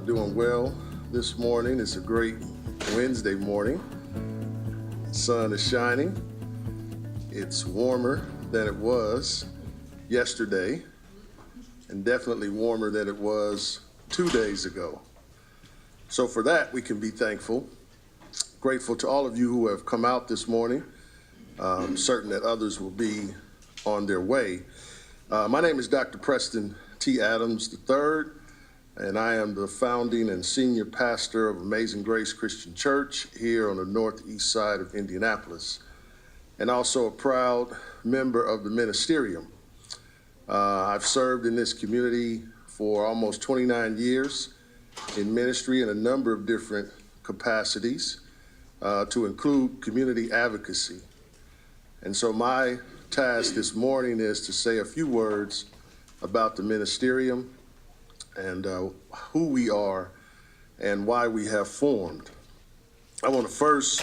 are doing well this morning. It's a great Wednesday morning. The sun is shining. It's warmer than it was yesterday, and definitely warmer than it was 2 days ago. So for that, we can be thankful. Grateful to all of you who have come out this morning. Certain that others will be on their way. My name is Dr. Preston Adams III, and I am the founding and senior pastor of Amazing Grace Christian Church here on the northeast side of Indianapolis, and also a proud member of the Ministerium. I've served in this community for almost 29 years in ministry in a number of different capacities, to include community advocacy. And so my task this morning is to say a few words about the Ministerium and who we are and why we have formed. I want to first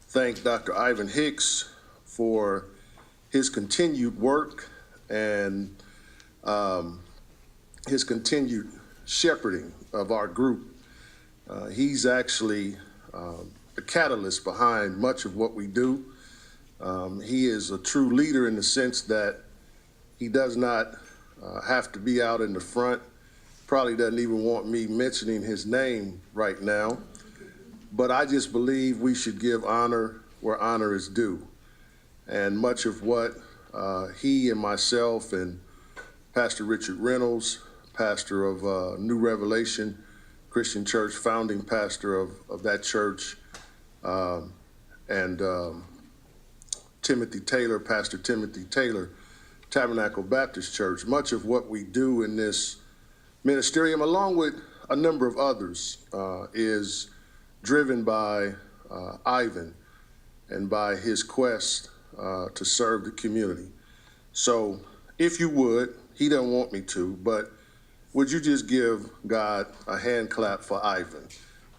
thank Dr. Ivan Hicks for his continued work and his continued shepherding of our group. He's actually the catalyst behind much of what we do. He is a true leader in the sense that he does not have to be out in the front. Probably doesn't even want me mentioning his name right now, but I just believe we should give honor where honor is due. And much of what he and myself and Pastor Richard Reynolds, pastor of New Revelation Christian Church, founding pastor of that church, and Timothy Taylor, Pastor Timothy Taylor, Tabernacle Baptist Church, much of what we do in this ministerium, along with a number of others, is driven by Ivan and by his quest to serve the community. So if you would, he doesn't want me to, but would you just give God a hand clap for Ivan,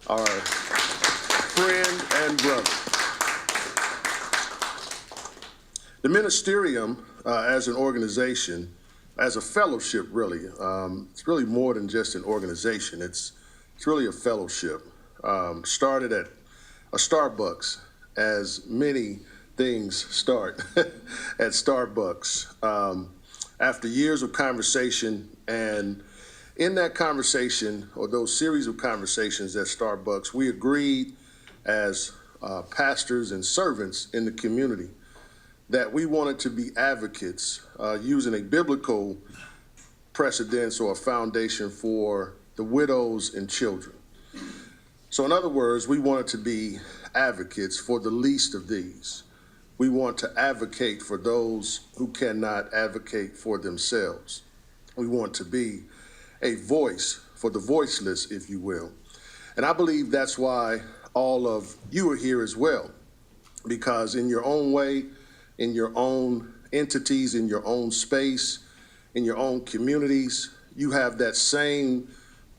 our friend and brother. The Ministerium, as an organization, as a fellowship, really, it's really more than just an organization. It's really a fellowship. Started at a Starbucks, as many things start at Starbucks. After years of conversation, and in that conversation, or those series of conversations at Starbucks, we agreed as pastors and servants in the community that we wanted to be advocates using a biblical precedence or a foundation for the widows and children. So in other words, we wanted to be advocates for the least of these. We want to advocate for those who cannot advocate for themselves. We want to be a voice for the voiceless, if you will. And I believe that's why all of you are here as well, because in your own way, in your own entities, in your own space, in your own communities, you have that same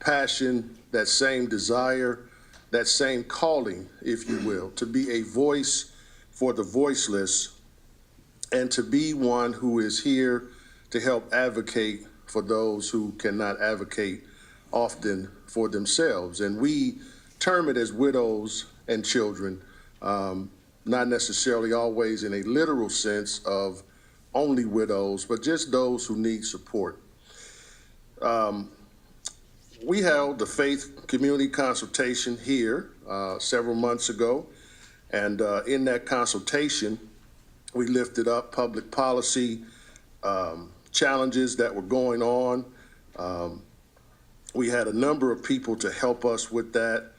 passion, that same desire, that same calling, if you will, to be a voice for the voiceless and to be one who is here to help advocate for those who cannot advocate often for themselves. And we term it as widows and children, not necessarily always in a literal sense of only widows, but just those who need support. We held the faith community consultation here several months ago, and in that consultation, we lifted up public policy challenges that were going on. We had a number of people to help us with that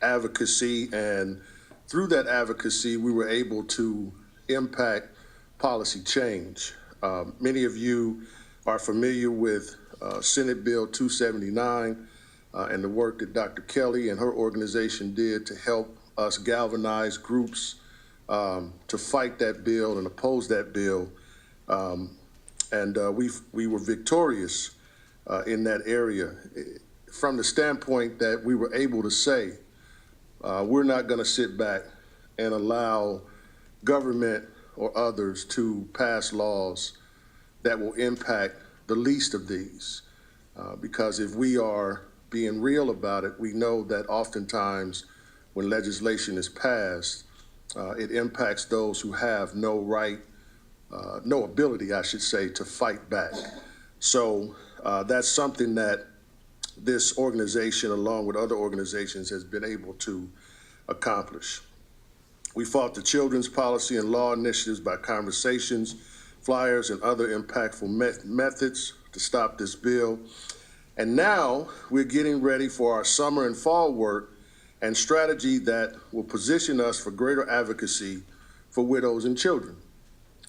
advocacy, and through that advocacy, we were able to impact policy change. Many of you are familiar with Senate Bill 279 and the work that Dr. Kelly and her organization did to help us galvanize groups to fight that bill and oppose that bill. We were victorious in that area from the standpoint that we were able to say, we're not going to sit back and allow government or others to pass laws that will impact the least of these. Because if we are being real about it, we know that oftentimes when legislation is passed, it impacts those who have no right, no ability, I should say, to fight back. So that's something that this organization, along with other organizations, has been able to accomplish. We fought the children's policy and law initiatives by conversations, flyers, and other impactful methods to stop this bill. And now we're getting ready for our summer and fall work and strategy that will position us for greater advocacy for widows and children.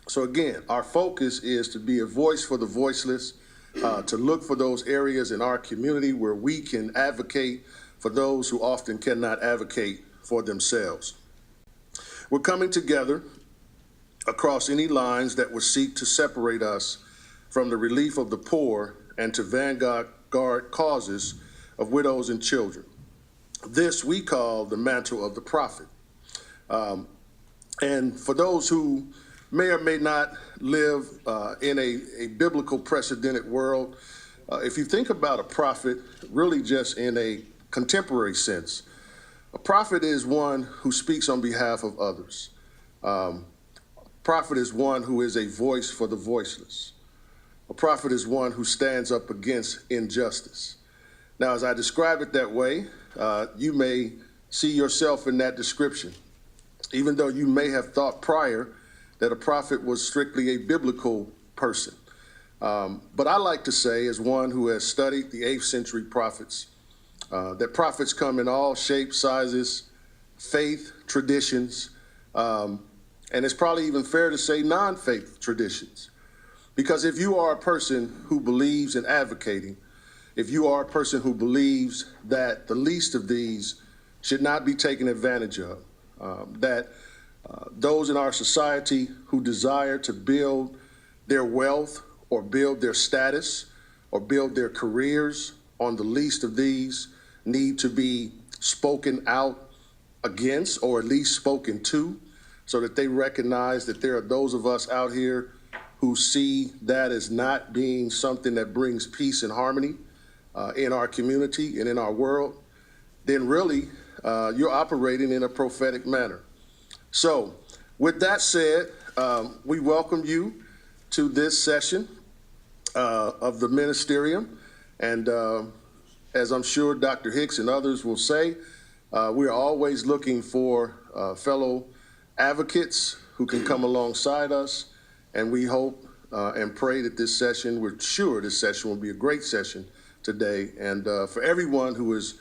So again, our focus is to be a voice for the voiceless, to look for those areas in our community where we can advocate for those who often cannot advocate for themselves. We're coming together across any lines that would seek to separate us from the relief of the poor and to vanguard causes of widows and children. This we call the mantle of the prophet. And for those who may or may not live in a biblical precedented world, if you think about a prophet really just in a contemporary sense, a prophet is one who speaks on behalf of others. Prophet is one who is a voice for the voiceless. A prophet is one who stands up against injustice. Now, as I describe it that way, you may see yourself in that description, even though you may have thought prior that a prophet was strictly a biblical person. But I like to say, as one who has studied the 8th century prophets, that prophets come in all shapes, sizes, faith, traditions, and it's probably even fair to say non-faith traditions. Because if you are a person who believes in advocating, if you are a person who believes that the least of these should not be taken advantage of, that those in our society who desire to build their wealth or build their status or build their careers on the least of these need to be spoken out against, or at least spoken to, so that they recognize that there are those of us out here who see that as not being something that brings peace and harmony in our community and in our world, then really you're operating in a prophetic manner. So with that said, we welcome you to this session of the Ministerium. And as I'm sure Dr. Hicks and others will say, we're always looking for fellow advocates who can come alongside us. And we hope and pray that this session, we're sure this session will be a great session today. And for everyone who has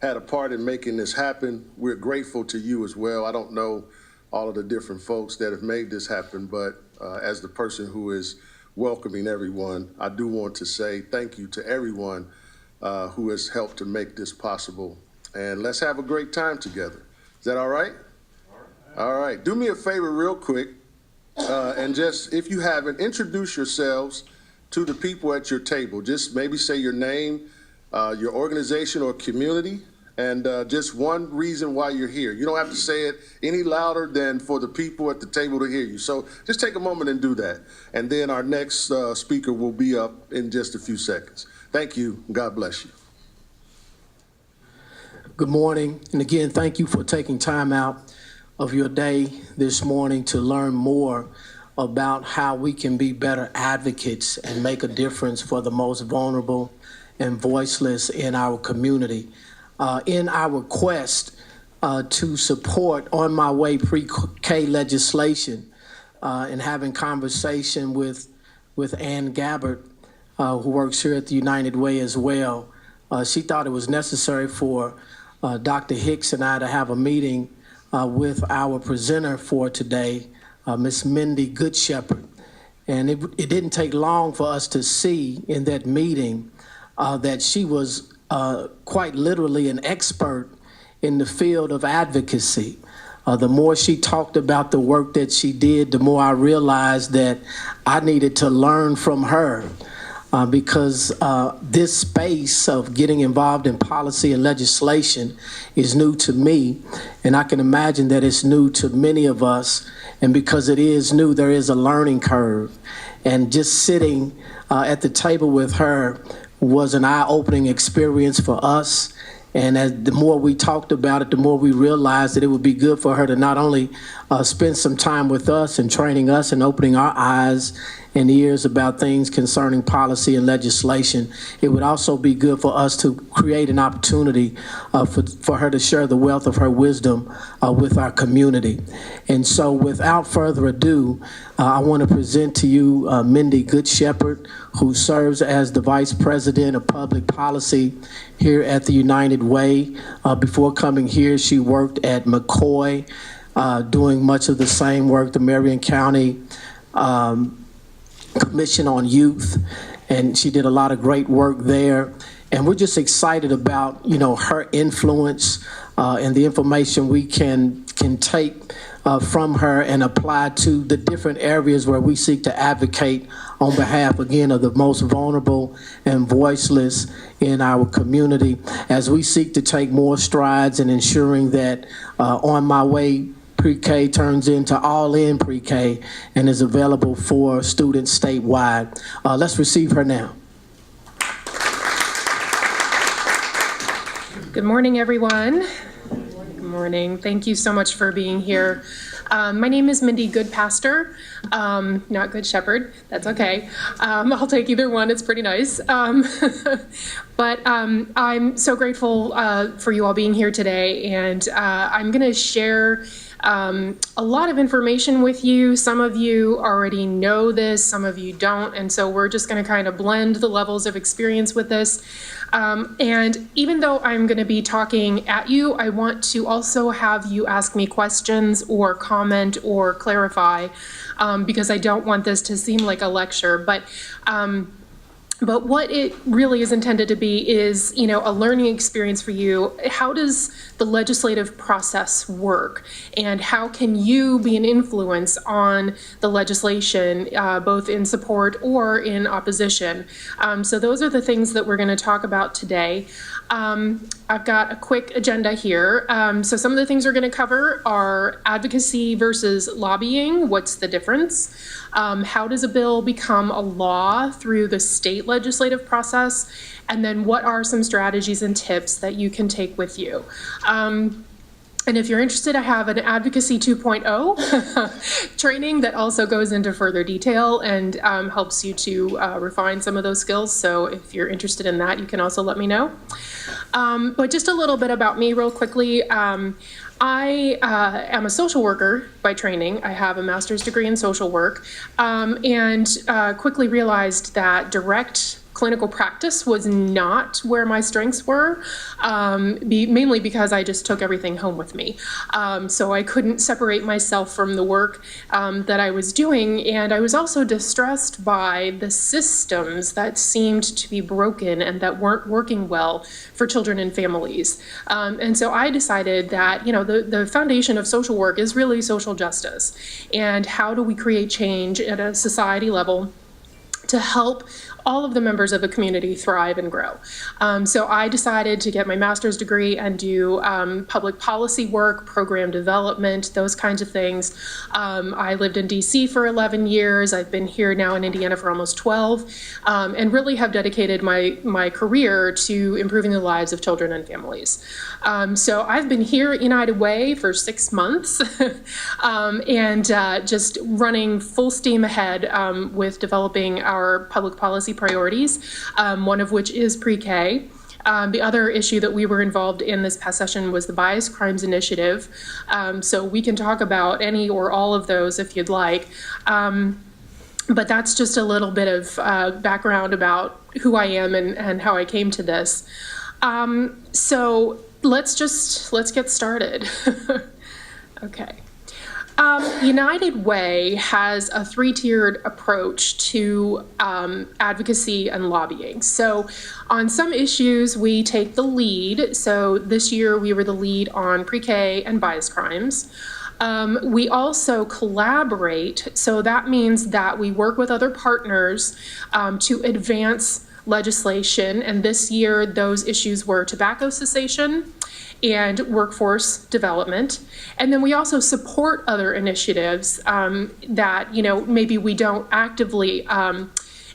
had a part in making this happen, we're grateful to you as well. I don't know all of the different folks that have made this happen, but as the person who is welcoming everyone, I do want to say thank you to everyone who has helped to make this possible. And let's have a great time together. Is that all right? All right. Do me a favor real quick, and just, if you haven't, introduce yourselves to the people at your table. Just maybe say your name, your organization or community, and just one reason why you're here. You don't have to say it any louder than for the people at the table to hear you. So just take a moment and do that. And then our next speaker will be up in just a few seconds. Thank you. God bless you. Good morning. And again, thank you for taking time out of your day this morning to learn more about how we can be better advocates and make a difference for the most vulnerable and voiceless in our community. In our quest to support On My Way pre-K legislation and having conversation with Ann Gabbard, who works here at the United Way as well, she thought it was necessary for Dr. Hicks and I to have a meeting with our presenter for today, Ms. Mindi Good Shepherd. And it didn't take long for us to see in that meeting that she was quite literally an expert in the field of advocacy. The more she talked about the work that she did, the more I realized that I needed to learn from her. Because this space of getting involved in policy and legislation is new to me, and I can imagine that it's new to many of us, and because it is new, there is a learning curve. And just sitting at the table with her was an eye-opening experience for us. And as the more we talked about it, the more we realized that it would be good for her to not only spend some time with us and training us and opening our eyes and ears about things concerning policy and legislation, it would also be good for us to create an opportunity for her to share the wealth of her wisdom with our community. And so without further ado, I want to present to you Mindi Good Shepherd, who serves as the Vice President of Public Policy here at the United Way. Before coming here, she worked at McCoy, doing much of the same work, the Marion County Commission on Youth, and she did a lot of great work there. And we're just excited about, you know, her influence and the information we can take from her and apply to the different areas where we seek to advocate on behalf, again, of the most vulnerable and voiceless in our community, as we seek to take more strides in ensuring that On My Way Pre-K turns into all-in pre-K and is available for students statewide. Let's receive her now. Good morning, everyone. Good morning. Thank you so much for being here. My name is Mindi Goodpaster, not Good Shepherd. That's okay. I'll take either one. It's pretty nice. But I'm so grateful for you all being here today, and I'm going to share a lot of information with you. Some of you already know this, some of you don't, and so we're just going to kind of blend the levels of experience with this. And even though I'm going to be talking at you, I want to also have you ask me questions or comment or clarify, because I don't want this to seem like a lecture. But what it really is intended to be is, you know, a learning experience for you. How does the legislative process work? And how can you be an influence on the legislation, both in support or in opposition? So those are the things that we're going to talk about today. I've got a quick agenda here. So some of the things we're going to cover are advocacy versus lobbying. What's the difference? How does a bill become a law through the state legislative process? And then what are some strategies and tips that you can take with you? And if you're interested, I have an Advocacy 2.0 training that also goes into further detail and helps you to refine some of those skills. So if you're interested in that, you can also let me know. But just a little bit about me real quickly. I am a social worker by training. I have a master's degree in social work, and quickly realized that direct clinical practice was not where my strengths were, mainly because I just took everything home with me. So I couldn't separate myself from the work that I was doing, and I was also distressed by the systems that seemed to be broken and that weren't working well for children and families. And so I decided that, you know, the foundation of social work is really social justice, and how do we create change at a society level to help all of the members of a community thrive and grow. So I decided to get my master's degree and do public policy work, program development, those kinds of things. I lived in DC for 11 years. I've been here now in Indiana for almost 12, and really have dedicated my career to improving the lives of children and families. So I've been here at United Way for 6 months, and just running full steam ahead with developing our public policy priorities, one of which is pre-K. The other issue that we were involved in this past session was the Bias Crimes Initiative. So we can talk about any or all of those if you'd like. But that's just a little bit of background about who I am and how I came to this. So let's get started. Okay. United Way has a three-tiered approach to advocacy and lobbying. So on some issues, we take the lead. So this year, we were the lead on pre-K and bias crimes. We also collaborate. So that means that we work with other partners to advance legislation. And this year, those issues were tobacco cessation and workforce development. And then we also support other initiatives that, you know, maybe we don't actively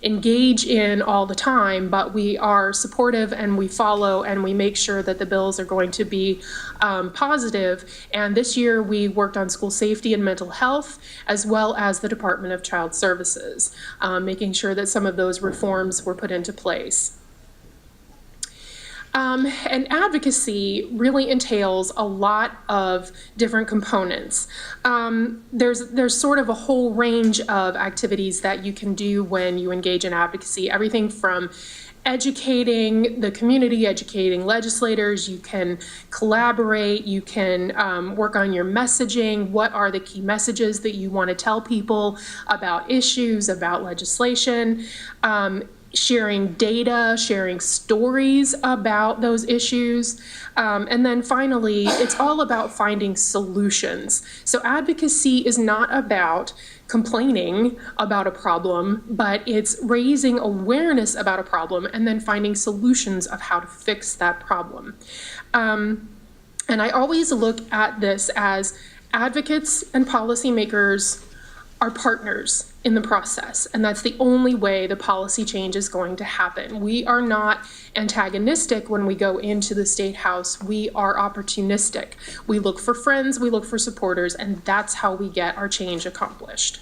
engage in all the time, but we are supportive and we follow and we make sure that the bills are going to be positive. And this year we worked on school safety and mental health, as well as the Department of Child Services, making sure that some of those reforms were put into place. And advocacy really entails a lot of different components. There's sort of a whole range of activities that you can do when you engage in advocacy, everything from educating the community, educating legislators, you can collaborate, you can work on your messaging. What are the key messages that you want to tell people about issues, about legislation? Sharing data, sharing stories about those issues. And then finally, it's all about finding solutions. So advocacy is not about complaining about a problem, but it's raising awareness about a problem and then finding solutions of how to fix that problem. And I always look at this as advocates and policymakers are partners in the process, and that's the only way the policy change is going to happen. We are not antagonistic when we go into the State House. We are opportunistic. We look for friends, we look for supporters, and that's how we get our change accomplished.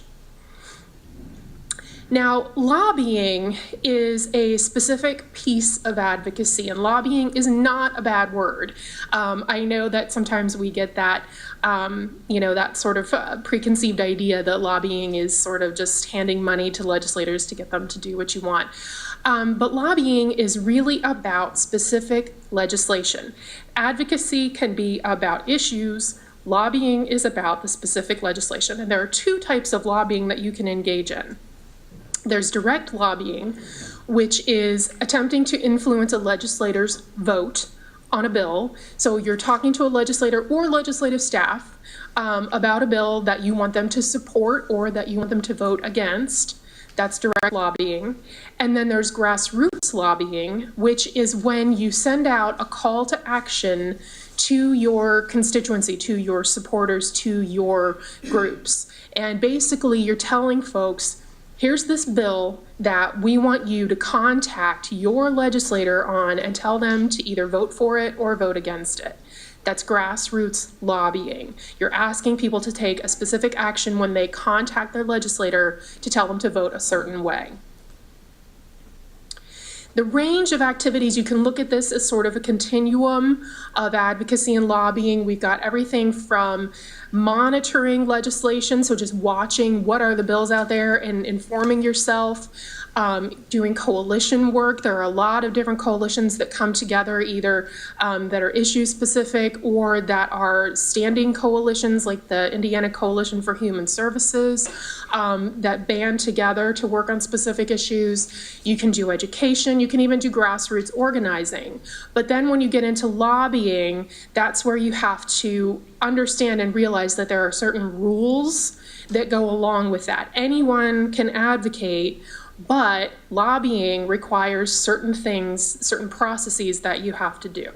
Now, lobbying is a specific piece of advocacy, and lobbying is not a bad word. I know that sometimes we get that, that sort of preconceived idea that lobbying is sort of just handing money to legislators to get them to do what you want. But lobbying is really about specific legislation. Advocacy can be about issues. Lobbying is about the specific legislation, and there are two types of lobbying that you can engage in. There's direct lobbying, which is attempting to influence a legislator's vote on a bill. So you're talking to a legislator or legislative staff about a bill that you want them to support or that you want them to vote against. That's direct lobbying. And then there's grassroots lobbying, which is when you send out a call to action to your constituency, to your supporters, to your groups. And basically you're telling folks, here's this bill that we want you to contact your legislator on and tell them to either vote for it or vote against it. That's grassroots lobbying. You're asking people to take a specific action when they contact their legislator to tell them to vote a certain way. The range of activities, you can look at this as sort of a continuum of advocacy and lobbying. We've got everything from monitoring legislation, so just watching what are the bills out there and informing yourself, doing coalition work. There are a lot of different coalitions that come together, either that are issue specific or that are standing coalitions like the Indiana Coalition for Human Services that band together to work on specific issues. You can do education, you can even do grassroots organizing. But then when you get into lobbying, that's where you have to understand and realize that there are certain rules that go along with that. Anyone can advocate, but lobbying requires certain things, certain processes that you have to do.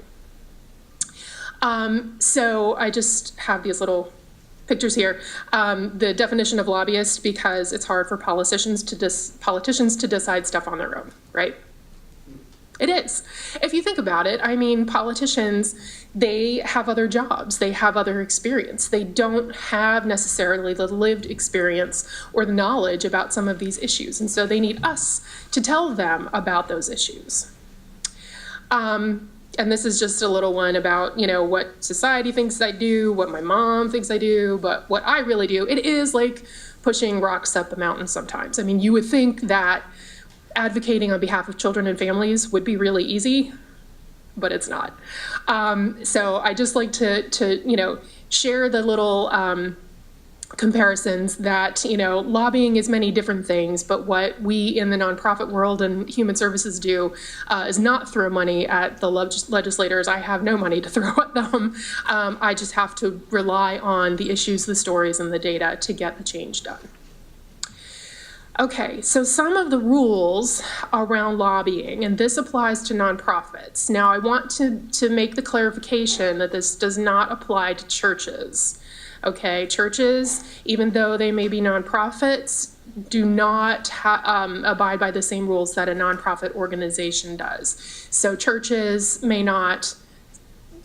So I just have these little pictures here. The definition of lobbyist, because it's hard for politicians to decide stuff on their own, right? It is. If you think about it, I mean, politicians, they have other jobs, they have other experience. They don't have necessarily the lived experience or the knowledge about some of these issues. And so they need us to tell them about those issues. And this is just a little one about, what society thinks I do, what my mom thinks I do, but what I really do. It is like pushing rocks up the mountain sometimes. I mean, you would think that advocating on behalf of children and families would be really easy, but it's not. So I just like to share the little comparisons that, lobbying is many different things, but what we in the nonprofit world and human services do is not throw money at the legislators. I have no money to throw at them. I just have to rely on the issues, the stories, and the data to get the change done. Okay, so some of the rules around lobbying, and this applies to nonprofits. Now, I want to make the clarification that this does not apply to churches. Okay, churches, even though they may be nonprofits, do not abide by the same rules that a nonprofit organization does. So churches may not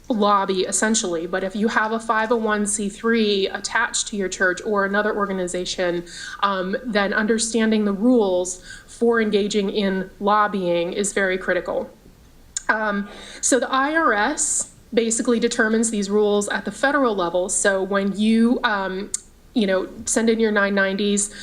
lobby essentially, but if you have a 501c3 attached to your church or another organization, then understanding the rules for engaging in lobbying is very critical. So the IRS basically determines these rules at the federal level. So when you, send in your 990s,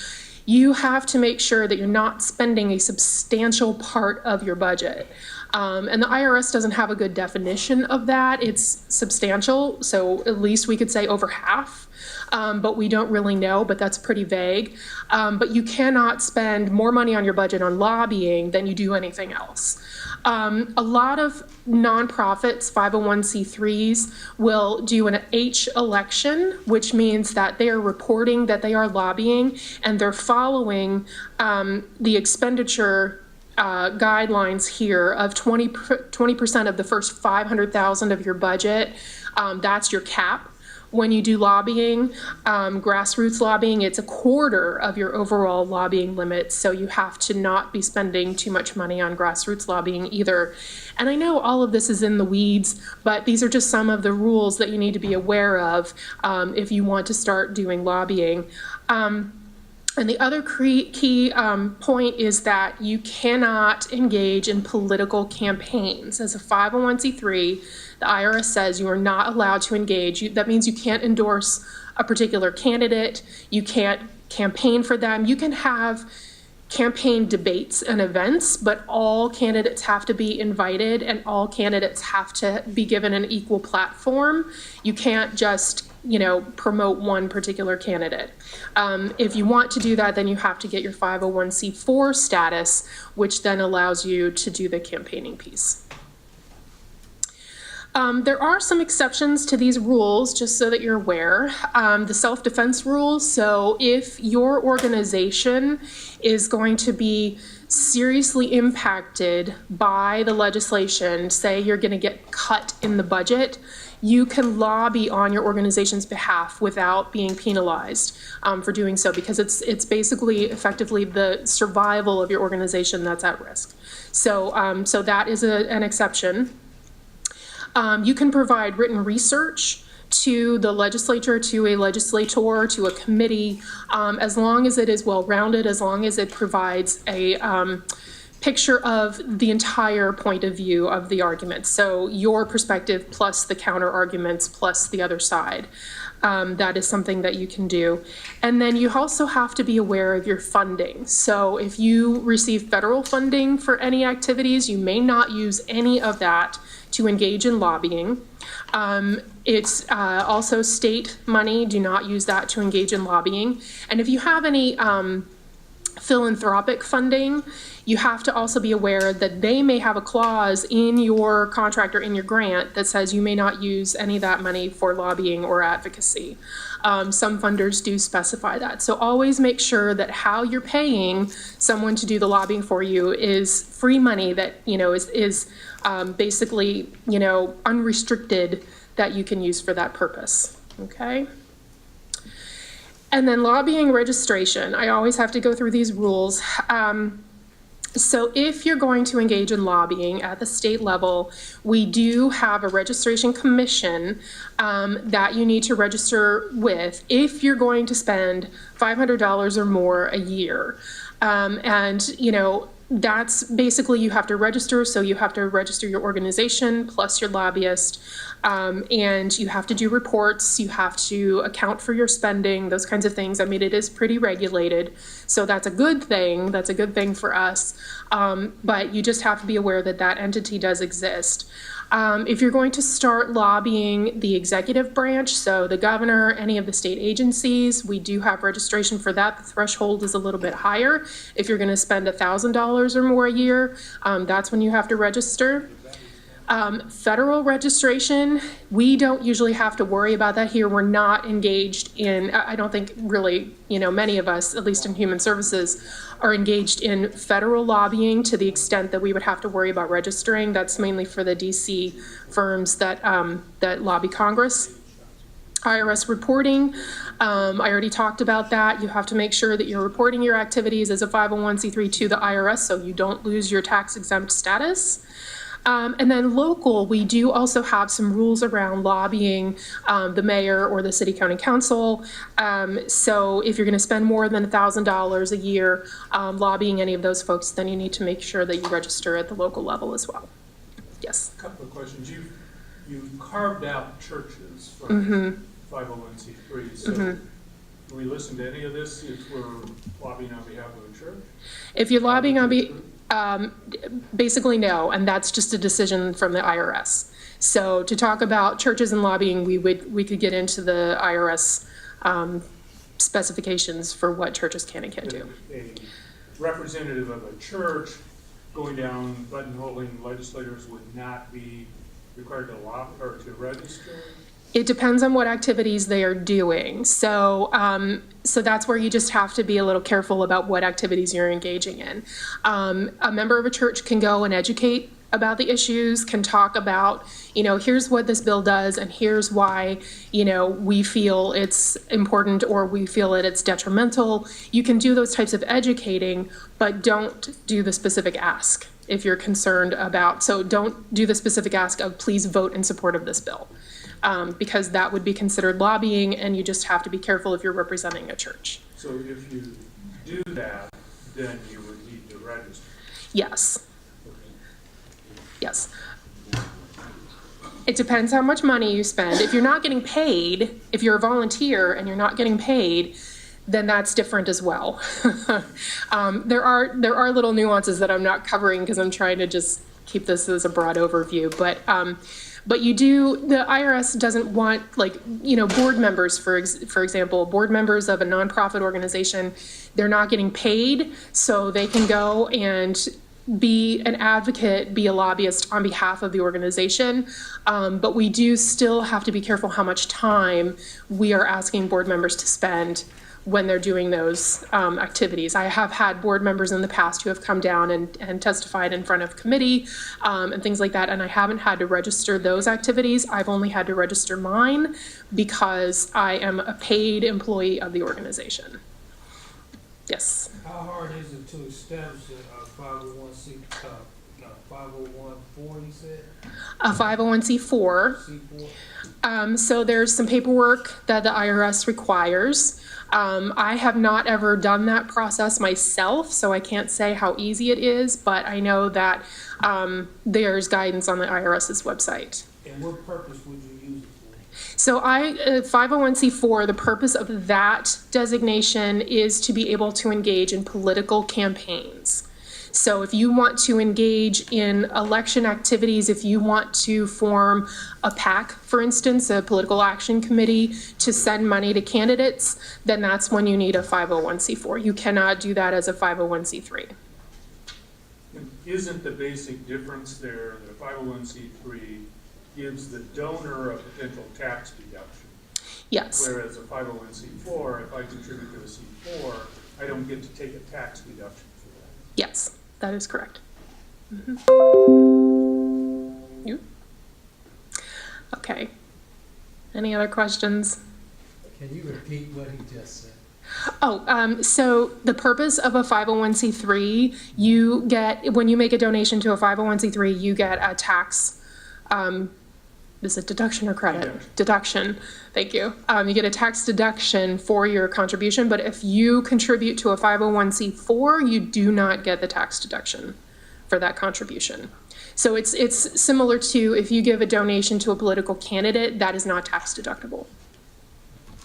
you have to make sure that you're not spending a substantial part of your budget. And the IRS doesn't have a good definition of that. It's substantial, so at least we could say over half, but we don't really know, but that's pretty vague. But you cannot spend more money on your budget on lobbying than you do anything else. A lot of nonprofits, 501c3s, will do an H election, which means that they are reporting that they are lobbying and they're following the expenditure guidelines here of 20% of the first 500,000 of your budget. That's your cap. When you do lobbying, grassroots lobbying, it's a quarter of your overall lobbying limit. So you have to not be spending too much money on grassroots lobbying either. And I know all of this is in the weeds, but these are just some of the rules that you need to be aware of if you want to start doing lobbying. And the other key point is that you cannot engage in political campaigns. As a 501c3, the IRS says you are not allowed to engage. That means you can't endorse a particular candidate. You can't campaign for them. You can have campaign debates and events, but all candidates have to be invited and all candidates have to be given an equal platform. You can't just promote one particular candidate. If you want to do that, then you have to get your 501c4 status, which then allows you to do the campaigning piece. There are some exceptions to these rules, just so that you're aware. The self-defense rules, so if your organization is going to be seriously impacted by the legislation, say you're going to get cut in the budget, you can lobby on your organization's behalf without being penalized for doing so, because it's basically effectively the survival of your organization that's at risk. So, so that is an exception. You can provide written research to the legislature, to a legislator, to a committee, as long as it is well-rounded, as long as it provides a picture of the entire point of view of the argument. So your perspective plus the counter arguments plus the other side. That is something that you can do. And then you also have to be aware of your funding. So if you receive federal funding for any activities, you may not use any of that to engage in lobbying. It's also state money. Do not use that to engage in lobbying. And if you have any philanthropic funding, you have to also be aware that they may have a clause in your contract or in your grant that says you may not use any of that money for lobbying or advocacy. Some funders do specify that. So always make sure that how you're paying someone to do the lobbying for you is free money that, is basically, unrestricted, that you can use for that purpose, okay? And then lobbying registration. I always have to go through these rules. So if you're going to engage in lobbying at the state level, we do have a registration commission that you need to register with if you're going to spend $500 or more a year. That's basically, you have to register. So you have to register your organization plus your lobbyist, and you have to do reports. You have to account for your spending, those kinds of things. I mean, it is pretty regulated. So that's a good thing. That's a good thing for us. But you just have to be aware that that entity does exist. If you're going to start lobbying the executive branch, so the governor, any of the state agencies, we do have registration for that. The threshold is a little bit higher. If you're going to spend $1,000 or more a year, that's when you have to register. Federal registration, we don't usually have to worry about that here. We're not engaged in, I don't think really, many of us, at least in human services, are engaged in federal lobbying to the extent that we would have to worry about registering. That's mainly for the DC firms that, that lobby Congress. IRS reporting, I already talked about that. You have to make sure that you're reporting your activities as a 501c3 to the IRS so you don't lose your tax exempt status. And then local, we do also have some rules around lobbying the mayor or the city county council. So if you're going to spend more than $1,000 a year lobbying any of those folks, then you need to make sure that you register at the local level as well. Yes. A couple of questions. You've carved out churches from 501c3. So do we listen to any of this if we're lobbying on behalf of a church? If you're lobbying on basically no, and that's just a decision from the IRS. So to talk about churches and lobbying, we could get into the IRS specifications for what churches can and can't do. A representative of a church going down buttonholing legislators would not be required to lobby or to register? It depends on what activities they are doing. So, so that's where you just have to be a little careful about what activities you're engaging in. A member of a church can go and educate about the issues, can talk about, here's what this bill does and here's why, we feel it's important or we feel that it's detrimental. You can do those types of educating, but don't do the specific ask if you're concerned about, so don't do the specific ask of please vote in support of this bill. Because that would be considered lobbying, and you just have to be careful if you're representing a church. So if you do that, then you would need to register? Yes. Yes. It depends how much money you spend. If you're not getting paid, if you're a volunteer and you're not getting paid, then that's different as well. There are little nuances that I'm not covering because I'm trying to just keep this as a broad overview, but you do, the IRS doesn't want, board members, for example, board members of a nonprofit organization, they're not getting paid, so they can go and be an advocate, be a lobbyist on behalf of the organization. But we do still have to be careful how much time we are asking board members to spend when they're doing those activities. I have had board members in the past who have come down and testified in front of committee and things like that, and I haven't had to register those activities. I've only had to register mine because I am a paid employee of the organization. Yes? How hard is it to establish a 501c, 501(4), you said? A 501c4. C4? So there's some paperwork that the IRS requires. I have not ever done that process myself, so I can't say how easy it is, but I know that there's guidance on the IRS's website. And what purpose would you use it for? So 501c4, the purpose of that designation is to be able to engage in political campaigns. So if you want to engage in election activities, if you want to form a PAC, for instance, a political action committee to send money to candidates, then that's when you need a 501c4. You cannot do that as a 501c3. And isn't the basic difference there that a 501c3 gives the donor a potential tax deduction? Yes. Whereas a 501c4, if I contribute to a C4, I don't get to take a tax deduction for that. Yes, that is correct. You? Okay. Any other questions? Can you repeat what he just said? So the purpose of a 501c3, you get, when you make a donation to a 501c3, you get a tax, is it deduction or credit? Deduction. Thank you. You get a tax deduction for your contribution, but if you contribute to a 501c4, you do not get the tax deduction for that contribution. So it's similar to if you give a donation to a political candidate, that is not tax deductible.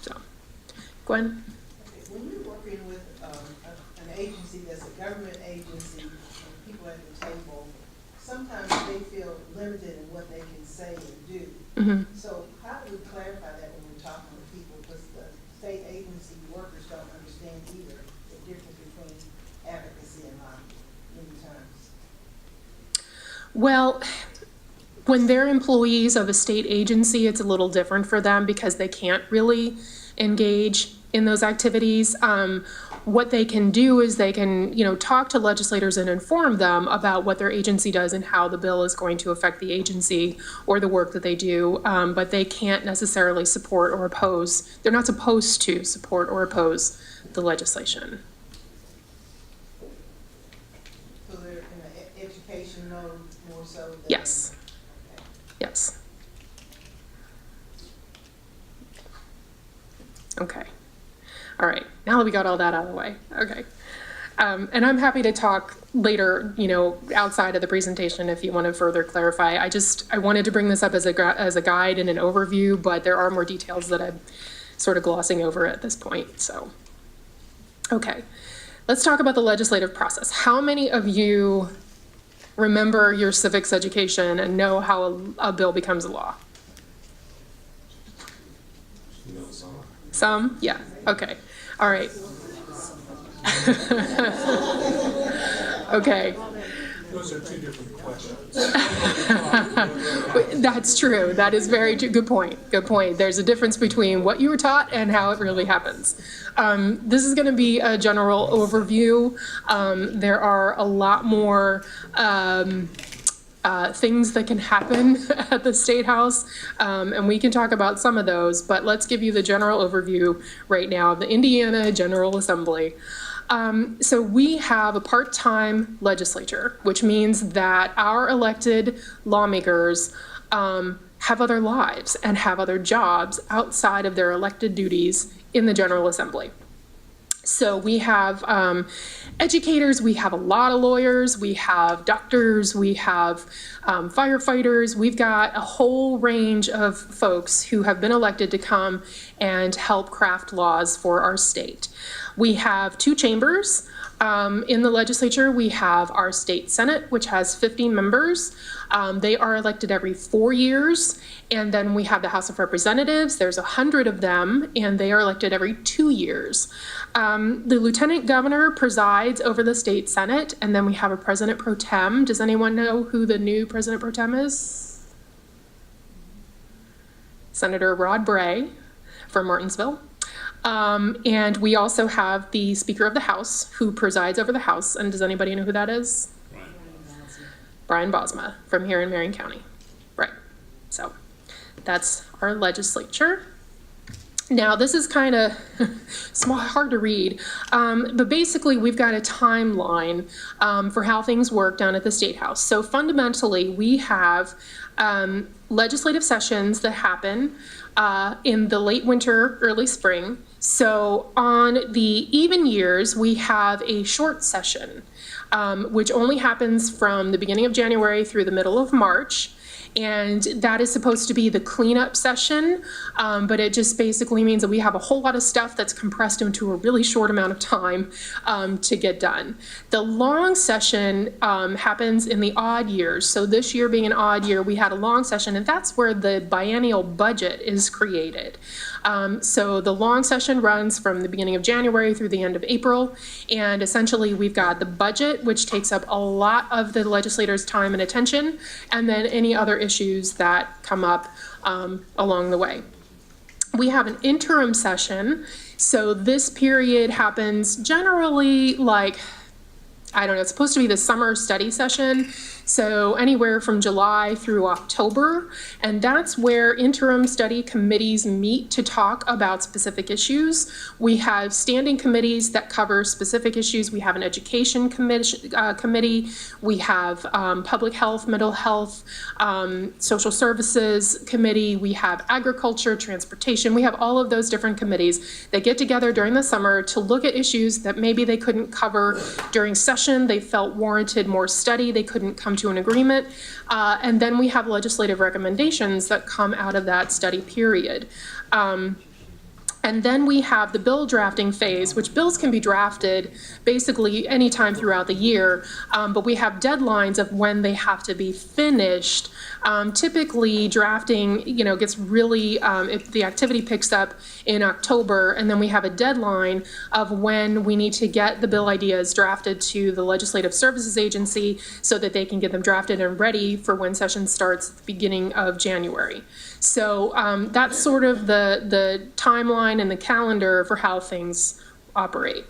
So, Gwen? When you're working with an agency that's a government agency and people at the table, sometimes they feel limited in what they can say and do. Mm-hmm. So how do we clarify that when we're talking with people? Because the state agency workers don't understand either the difference between advocacy and lobbying many times. Well, when they're employees of a state agency, it's a little different for them because they can't really engage in those activities. what they can do is they can, talk to legislators and inform them about what their agency does and how the bill is going to affect the agency or the work that they do, but they can't necessarily support or oppose. They're not supposed to support or oppose the legislation. So they're in an education mode more so than? Yes. Okay. Yes. Okay. All right. Now that we got all that out of the way. Okay. And I'm happy to talk later, outside of the presentation if you want to further clarify. I wanted to bring this up as a guide and an overview, but there are more details that I'm sort of glossing over at this point. So, okay. Let's talk about the legislative process. How many of you remember your civics education and know how a bill becomes a law? Some? Yeah. Okay. All right. Okay. Those are two different questions. That's true. That is very true. Good point. Good point. There's a difference between what you were taught and how it really happens. This is going to be a general overview. There are a lot more things that can happen at the State House, and we can talk about some of those, but let's give you the general overview right now of the Indiana General Assembly. So we have a part-time legislature, which means that our elected lawmakers have other lives and have other jobs outside of their elected duties in the General Assembly. So we have educators, we have a lot of lawyers, we have doctors, we have firefighters. We've got a whole range of folks who have been elected to come and help craft laws for our state. We have two chambers in the legislature. We have our state Senate, which has 50 members. They are elected every 4 years. And then we have the House of Representatives. There's 100 of them, and they are elected every 2 years. The Lieutenant Governor presides over the state Senate, and then we have a President Pro Tem. Does anyone know who the new President Pro Tem is? Senator Rod Bray from Martinsville. And we also have the Speaker of the House, who presides over the House. And does anybody know who that is? Brian Bosma from here in Marion County. Right. So that's our legislature. Now, this is kind of hard to read, but basically we've got a timeline for how things work down at the State House. So fundamentally, we have legislative sessions that happen in the late winter, early spring. So on the even years, we have a short session, which only happens from the beginning of January through the middle of March. And that is supposed to be the cleanup session, but it just basically means that we have a whole lot of stuff that's compressed into a really short amount of time to get done. The long session happens in the odd years. So this year being an odd year, we had a long session, and that's where the biennial budget is created. So the long session runs from the beginning of January through the end of April, and essentially we've got the budget, which takes up a lot of the legislators' time and attention, and then any other issues that come up along the way. We have an interim session, so this period happens generally it's supposed to be the summer study session, so anywhere from July through October, and that's where interim study committees meet to talk about specific issues. We have standing committees that cover specific issues. We have an education committee. We have public health, mental health, social services committee. We have agriculture, transportation. We have all of those different committees that get together during the summer to look at issues that maybe they couldn't cover during session. They felt warranted more study. They couldn't come to an agreement. And then we have legislative recommendations that come out of that study period. And then we have the bill drafting phase, which bills can be drafted basically anytime throughout the year, but we have deadlines of when they have to be finished. Typically, drafting, gets really, if the activity picks up in October, and then we have a deadline of when we need to get the bill ideas drafted to the Legislative Services Agency so that they can get them drafted and ready for when session starts at the beginning of January. So that's sort of the timeline and the calendar for how things operate.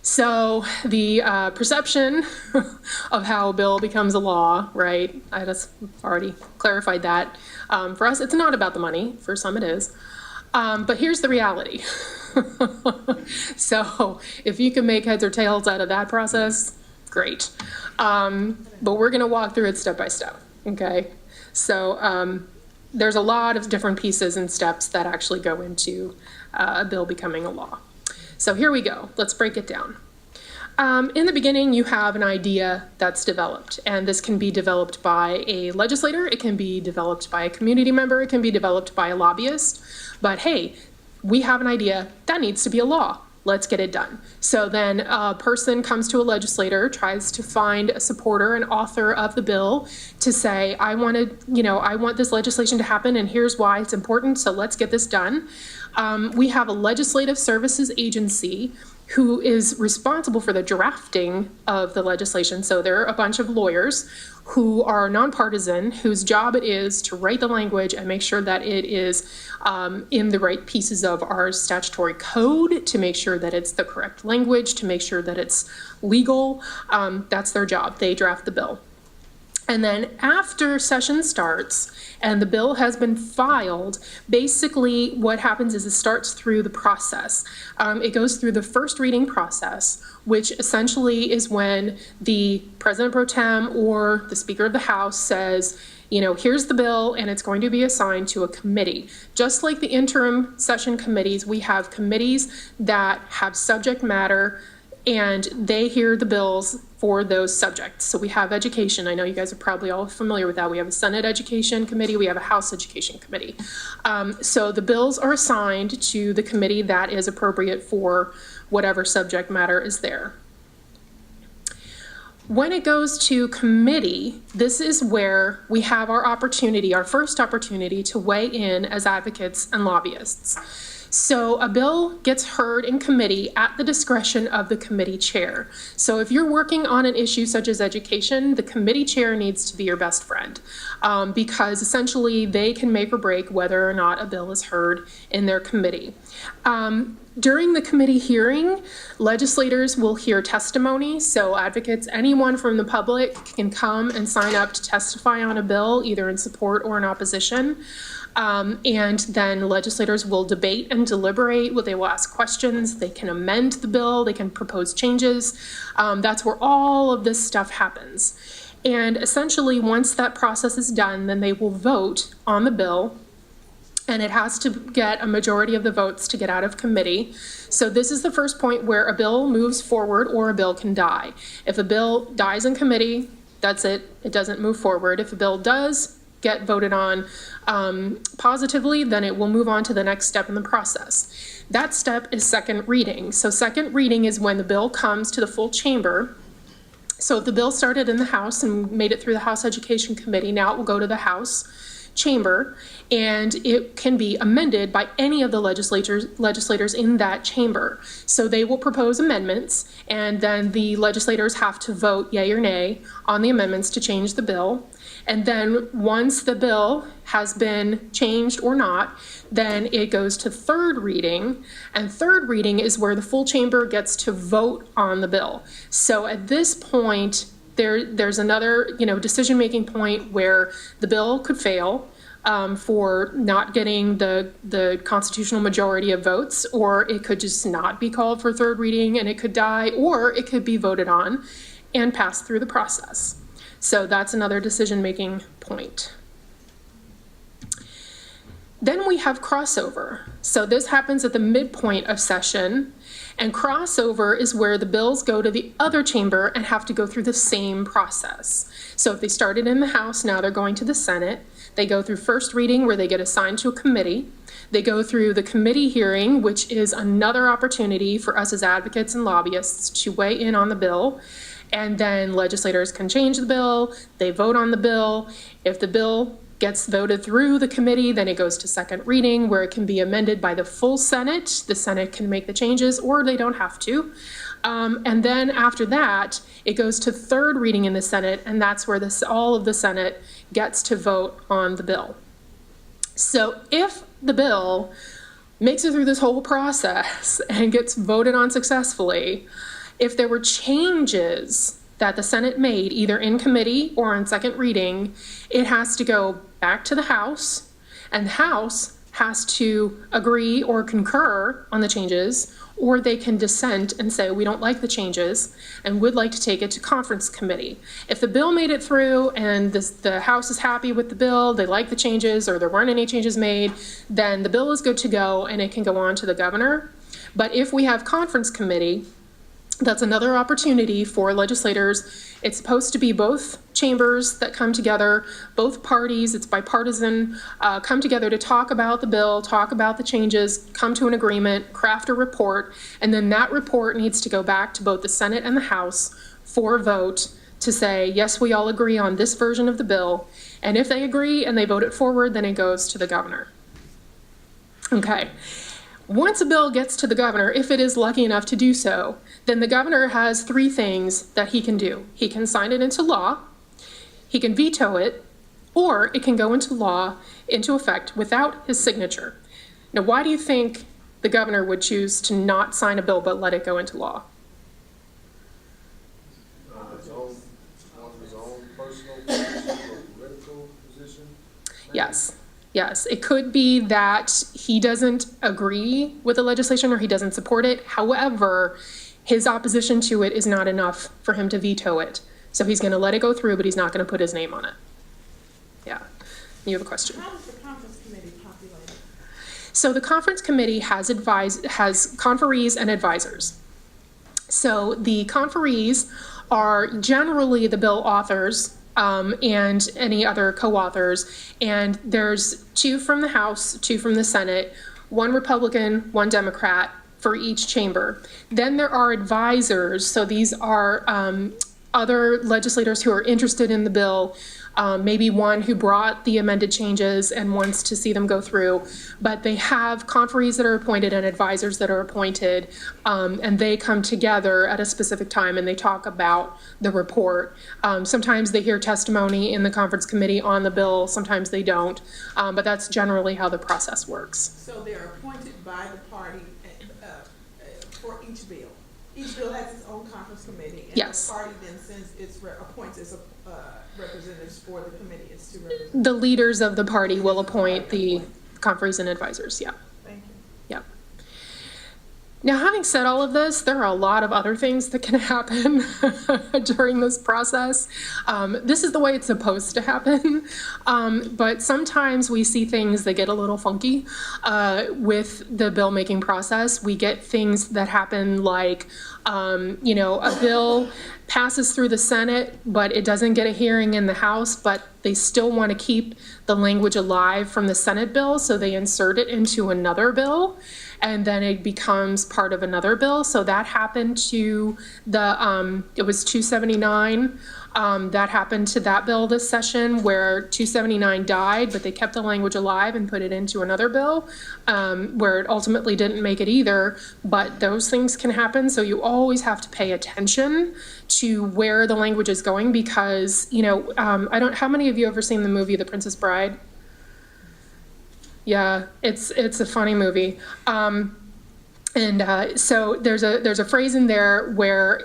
So the perception of how a bill becomes a law, right? I just already clarified that. For us, it's not about the money. For some, it is. But here's the reality. So if you can make heads or tails out of that process, great. But we're going to walk through it step by step, okay? So there's a lot of different pieces and steps that actually go into a bill becoming a law. So here we go. Let's break it down. In the beginning, you have an idea that's developed, and this can be developed by a legislator, it can be developed by a community member, it can be developed by a lobbyist. But hey, we have an idea that needs to be a law. Let's get it done. So then a person comes to a legislator, tries to find a supporter, an author of the bill to say, I want this legislation to happen and here's why it's important, so let's get this done. We have a legislative services agency who is responsible for the drafting of the legislation. So there are a bunch of lawyers who are nonpartisan, whose job it is to write the language and make sure that it is in the right pieces of our statutory code, to make sure that it's the correct language, to make sure that it's legal. That's their job. They draft the bill. And then after session starts and the bill has been filed, basically what happens is it starts through the process. It goes through the first reading process, which essentially is when the President Pro Tem or the Speaker of the House says, here's the bill and it's going to be assigned to a committee. Just like the interim session committees, we have committees that have subject matter and they hear the bills for those subjects. So we have education. I know you guys are probably all familiar with that. We have a Senate Education Committee. We have a House Education Committee. So the bills are assigned to the committee that is appropriate for whatever subject matter is there. When it goes to committee, this is where we have our opportunity, our first opportunity to weigh in as advocates and lobbyists. So a bill gets heard in committee at the discretion of the committee chair. So if you're working on an issue such as education, the committee chair needs to be your best friend because essentially they can make or break whether or not a bill is heard in their committee. During the committee hearing, legislators will hear testimony. So advocates, anyone from the public can come and sign up to testify on a bill, either in support or in opposition. And then legislators will debate and deliberate. They will ask questions. They can amend the bill. They can propose changes. That's where all of this stuff happens. And essentially, once that process is done, then they will vote on the bill. And it has to get a majority of the votes to get out of committee. So this is the first point where a bill moves forward or a bill can die. If a bill dies in committee, that's it. It doesn't move forward. If a bill does get voted on positively, then it will move on to the next step in the process. That step is second reading. So second reading is when the bill comes to the full chamber. So if the bill started in the House and made it through the House Education Committee, now it will go to the House chamber, and it can be amended by any of the legislators in that chamber. So they will propose amendments, and then the legislators have to vote yay or nay on the amendments to change the bill. And then once the bill has been changed or not, then it goes to third reading, and third reading is where the full chamber gets to vote on the bill. So at this point, there's another decision-making point where the bill could fail for not getting the constitutional majority of votes, or it could just not be called for third reading and it could die, or it could be voted on and pass through the process. So that's another decision-making point. Then we have crossover. So this happens at the midpoint of session, and crossover is where the bills go to the other chamber and have to go through the same process. So if they started in the House, now they're going to the Senate. They go through first reading where they get assigned to a committee. They go through the committee hearing, which is another opportunity for us as advocates and lobbyists to weigh in on the bill. And then legislators can change the bill, they vote on the bill. If the bill gets voted through the committee, then it goes to second reading where it can be amended by the full Senate. The Senate can make the changes or they don't have to. And then after that, it goes to third reading in the Senate, and that's where all of the Senate gets to vote on the bill. So if the bill makes it through this whole process and gets voted on successfully, If there were changes that the Senate made, either in committee or on second reading, it has to go back to the House, and the House has to agree or concur on the changes, or they can dissent and say, we don't like the changes and would like to take it to conference committee. If the bill made it through and the House is happy with the bill, they like the changes, or there weren't any changes made, then the bill is good to go and it can go on to the governor. But if we have conference committee, that's another opportunity for legislators. It's supposed to be both chambers that come together, both parties, it's bipartisan, come together to talk about the bill, talk about the changes, come to an agreement, craft a report, and then that report needs to go back to both the Senate and the House for a vote to say, yes, we all agree on this version of the bill. And if they agree and they vote it forward, then it goes to the governor. Okay. Once a bill gets to the governor, if it is lucky enough to do so, then the governor has three things that he can do. He can sign it into law, he can veto it, or it can go into law, into effect, without his signature. Now, why do you think the governor would choose to not sign a bill but let it go into law? His own personal position or political position? Yes. Yes, it could be that he doesn't agree with the legislation or he doesn't support it. However, his opposition to it is not enough for him to veto it. So he's going to let it go through, but he's not going to put his name on it. Yeah. You have a question? How is the conference committee populated? So the conference committee has conferees and advisors. So the conferees are generally the bill authors and any other co-authors, and there's 2 from the House, 2 from the Senate, 1 Republican, 1 Democrat for each chamber. Then there are advisors, so these are other legislators who are interested in the bill, maybe one who brought the amended changes and wants to see them go through, but they have conferees that are appointed and advisors that are appointed, and they come together at a specific time and they talk about the report. Sometimes they hear testimony in the conference committee on the bill, sometimes they don't, but that's generally how the process works. So they're appointed by the party for each bill. Each bill has its own conference committee, and Yes. the party then appoints its representatives for the committee. It's 2 representatives. The leaders of the party will appoint the conferees and advisors, yeah. Thank you. Yeah. Now, having said all of this, there are a lot of other things that can happen during this process. This is the way it's supposed to happen, but sometimes we see things that get a little funky with the bill making process. We get things that happen like, a bill passes through the Senate, but it doesn't get a hearing in the House, but they still want to keep the language alive from the Senate bill, so they insert it into another bill, and then it becomes part of another bill. So that happened to it was 279. That happened to that bill this session, where 279 died, but they kept the language alive and put it into another bill, where it ultimately didn't make it either. But those things can happen, so you always have to pay attention to where the language is going, because how many of you ever seen the movie The Princess Bride? Yeah, it's a funny movie. So there's a phrase in there where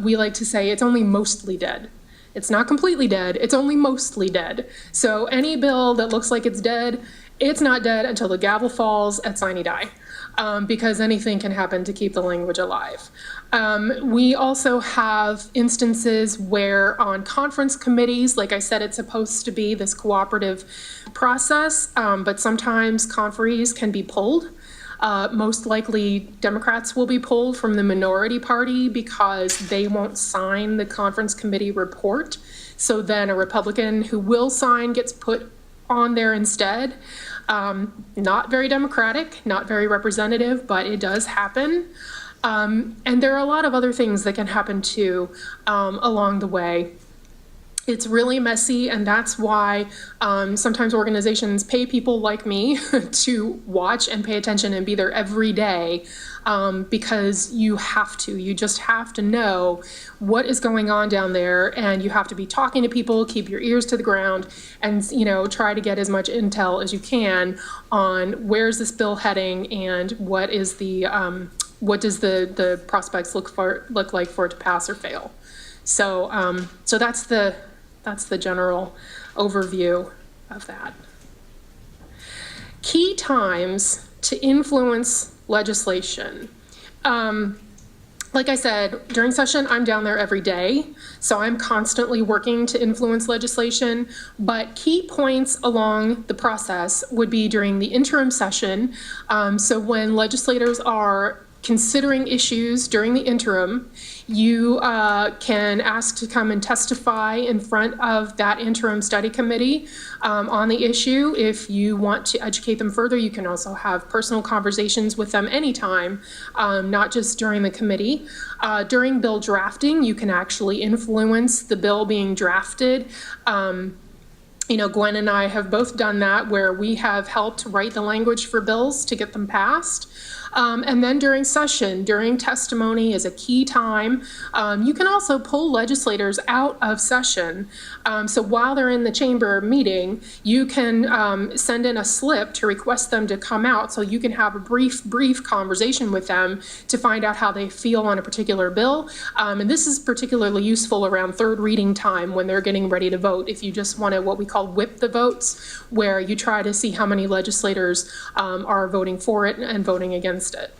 we like to say it's only mostly dead. It's not completely dead, it's only mostly dead. So any bill that looks like it's dead, it's not dead until the gavel falls at sine die, because anything can happen to keep the language alive. We also have instances where on conference committees, like I said, it's supposed to be this cooperative process, but sometimes conferees can be pulled. Most likely Democrats will be pulled from the minority party because they won't sign the conference committee report. So then a Republican who will sign gets put on there instead. Not very democratic, not very representative, but it does happen. And there are a lot of other things that can happen too along the way. It's really messy, and that's why sometimes organizations pay people like me to watch and pay attention and be there every day, because you just have to know what is going on down there, and you have to be talking to people, keep your ears to the ground, and try to get as much intel as you can on where's this bill heading and what is the what does the prospects look like for it to pass or fail? So, so that's the general overview of that. Key times to influence legislation. Like I said, during session, I'm down there every day, so I'm constantly working to influence legislation, but key points along the process would be during the interim session. So when legislators are considering issues during the interim, you can ask to come and testify in front of that interim study committee on the issue. If you want to educate them further, you can also have personal conversations with them anytime, not just during the committee. During bill drafting, you can actually influence the bill being drafted. You know, Gwen and I have both done that, where we have helped write the language for bills to get them passed. And then during session, during testimony is a key time. You can also pull legislators out of session. So while they're in the chamber meeting, you can send in a slip to request them to come out, so you can have a brief conversation with them to find out how they feel on a particular bill. And this is particularly useful around third reading time when they're getting ready to vote. If you just want to, what we call whip the votes, where you try to see how many legislators are voting for it and voting against it.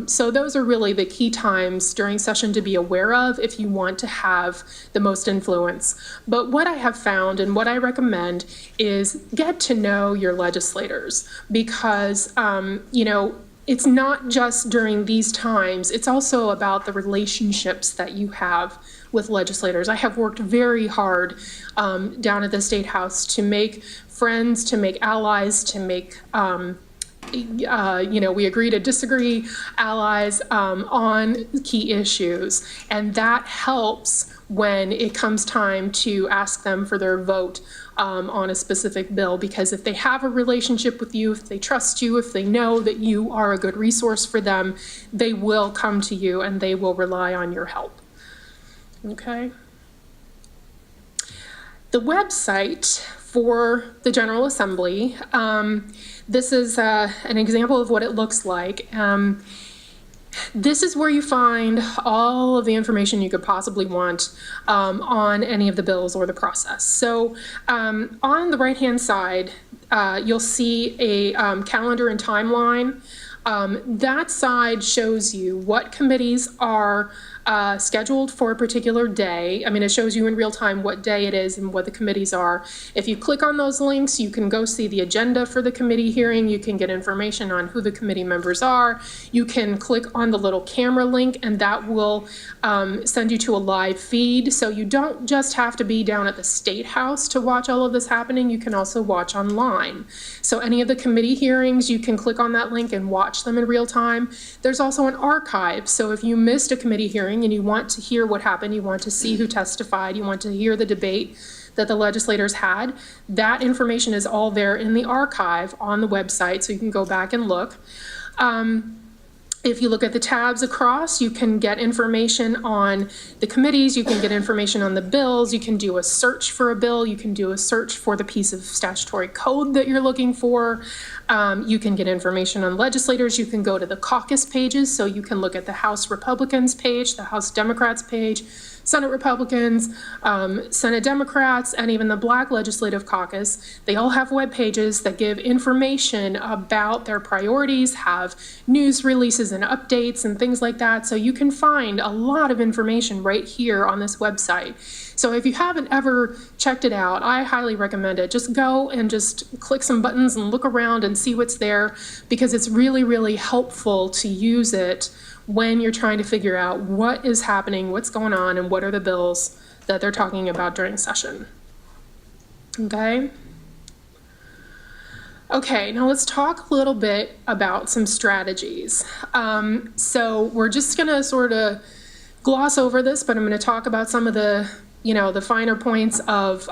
So those are really the key times during session to be aware of if you want to have the most influence. But what I have found and what I recommend is get to know your legislators, because you know, it's not just during these times, it's also about the relationships that you have with legislators. I have worked very hard down at the State House to make friends, to make allies, to make you know, we agree to disagree allies on key issues, and that helps when it comes time to ask them for their vote on a specific bill, because if they have a relationship with you, if they trust you, if they know that you are a good resource for them, they will come to you and they will rely on your help. Okay. The website for the General Assembly, this is an example of what it looks like. This is where you find all of the information you could possibly want on any of the bills or the process. So on the right-hand side, you'll see a calendar and timeline. That side shows you what committees are scheduled for a particular day. I mean, it shows you in real time what day it is and what the committees are. If you click on those links, you can go see the agenda for the committee hearing. You can get information on who the committee members are. You can click on the little camera link, and that will send you to a live feed. So you don't just have to be down at the State House to watch all of this happening. You can also watch online. So any of the committee hearings, you can click on that link and watch them in real time. There's also an archive. So if you missed a committee hearing and you want to hear what happened, you want to see who testified, you want to hear the debate that the legislators had, that information is all there in the archive on the website, so you can go back and look. If you look at the tabs across, you can get information on the committees, you can get information on the bills, you can do a search for a bill, you can do a search for the piece of statutory code that you're looking for. You can get information on legislators, you can go to the caucus pages, so you can look at the House Republicans page, the House Democrats page, Senate Republicans, Senate Democrats, and even the Black Legislative Caucus. They all have web pages that give information about their priorities, have news releases and updates and things like that. So you can find a lot of information right here on this website. So if you haven't ever checked it out, I highly recommend it. Just go and just click some buttons and look around and see what's there, because it's really, really helpful to use it when you're trying to figure out what is happening, what's going on, and what are the bills that they're talking about during session. Okay? Okay, now let's talk a little bit about some strategies. So we're just gonna sort of gloss over this, but I'm gonna talk about some of the, you know, the finer points of,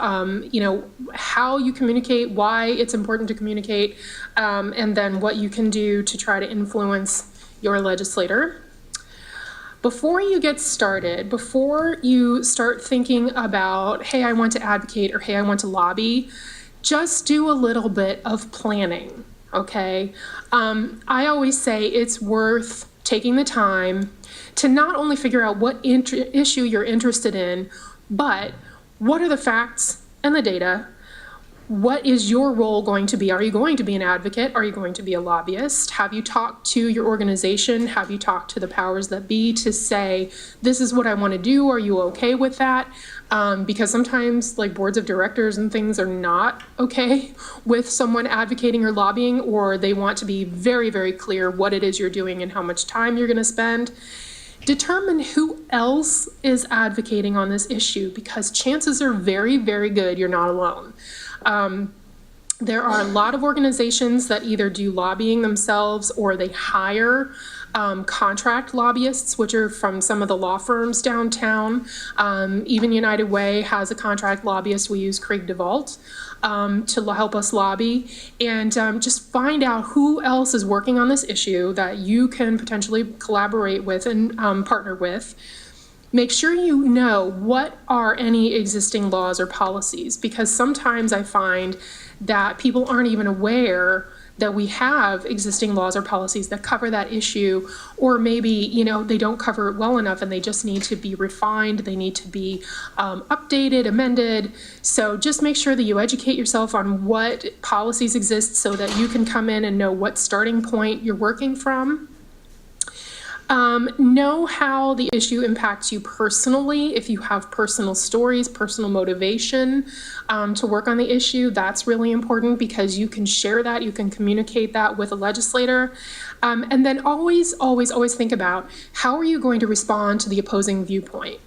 you know, how you communicate, why it's important to communicate, and then what you can do to try to influence your legislator. Before you get started, before you start thinking about, hey, I want to advocate, or hey, I want to lobby, just do a little bit of planning, okay? I always say it's worth taking the time to not only figure out what issue you're interested in, but what are the facts and the data? What is your role going to be? Are you going to be an advocate? Are you going to be a lobbyist? Have you talked to your organization? Have you talked to the powers that be to say, this is what I want to do? Are you okay with that? Because sometimes like boards of directors and things are not okay with someone advocating or lobbying, or they want to be very, very clear what it is you're doing and how much time you're going to spend. Determine who else is advocating on this issue, because chances are very, very good you're not alone. There are a lot of organizations that either do lobbying themselves or they hire contract lobbyists, which are from some of the law firms downtown. Even United Way has a contract lobbyist. We use Craig DeVault to help us lobby. And just find out who else is working on this issue that you can potentially collaborate with and partner with. Make sure you know what are any existing laws or policies, because sometimes I find that people aren't even aware that we have existing laws or policies that cover that issue, or maybe, you know, they don't cover it well enough and they just need to be refined, they need to be updated, amended. So just make sure that you educate yourself on what policies exist so that you can come in and know what starting point you're working from. Know how the issue impacts you personally. If you have personal stories, personal motivation to work on the issue, that's really important, because you can share that, you can communicate that with a legislator. And then always, always, always think about how are you going to respond to the opposing viewpoint?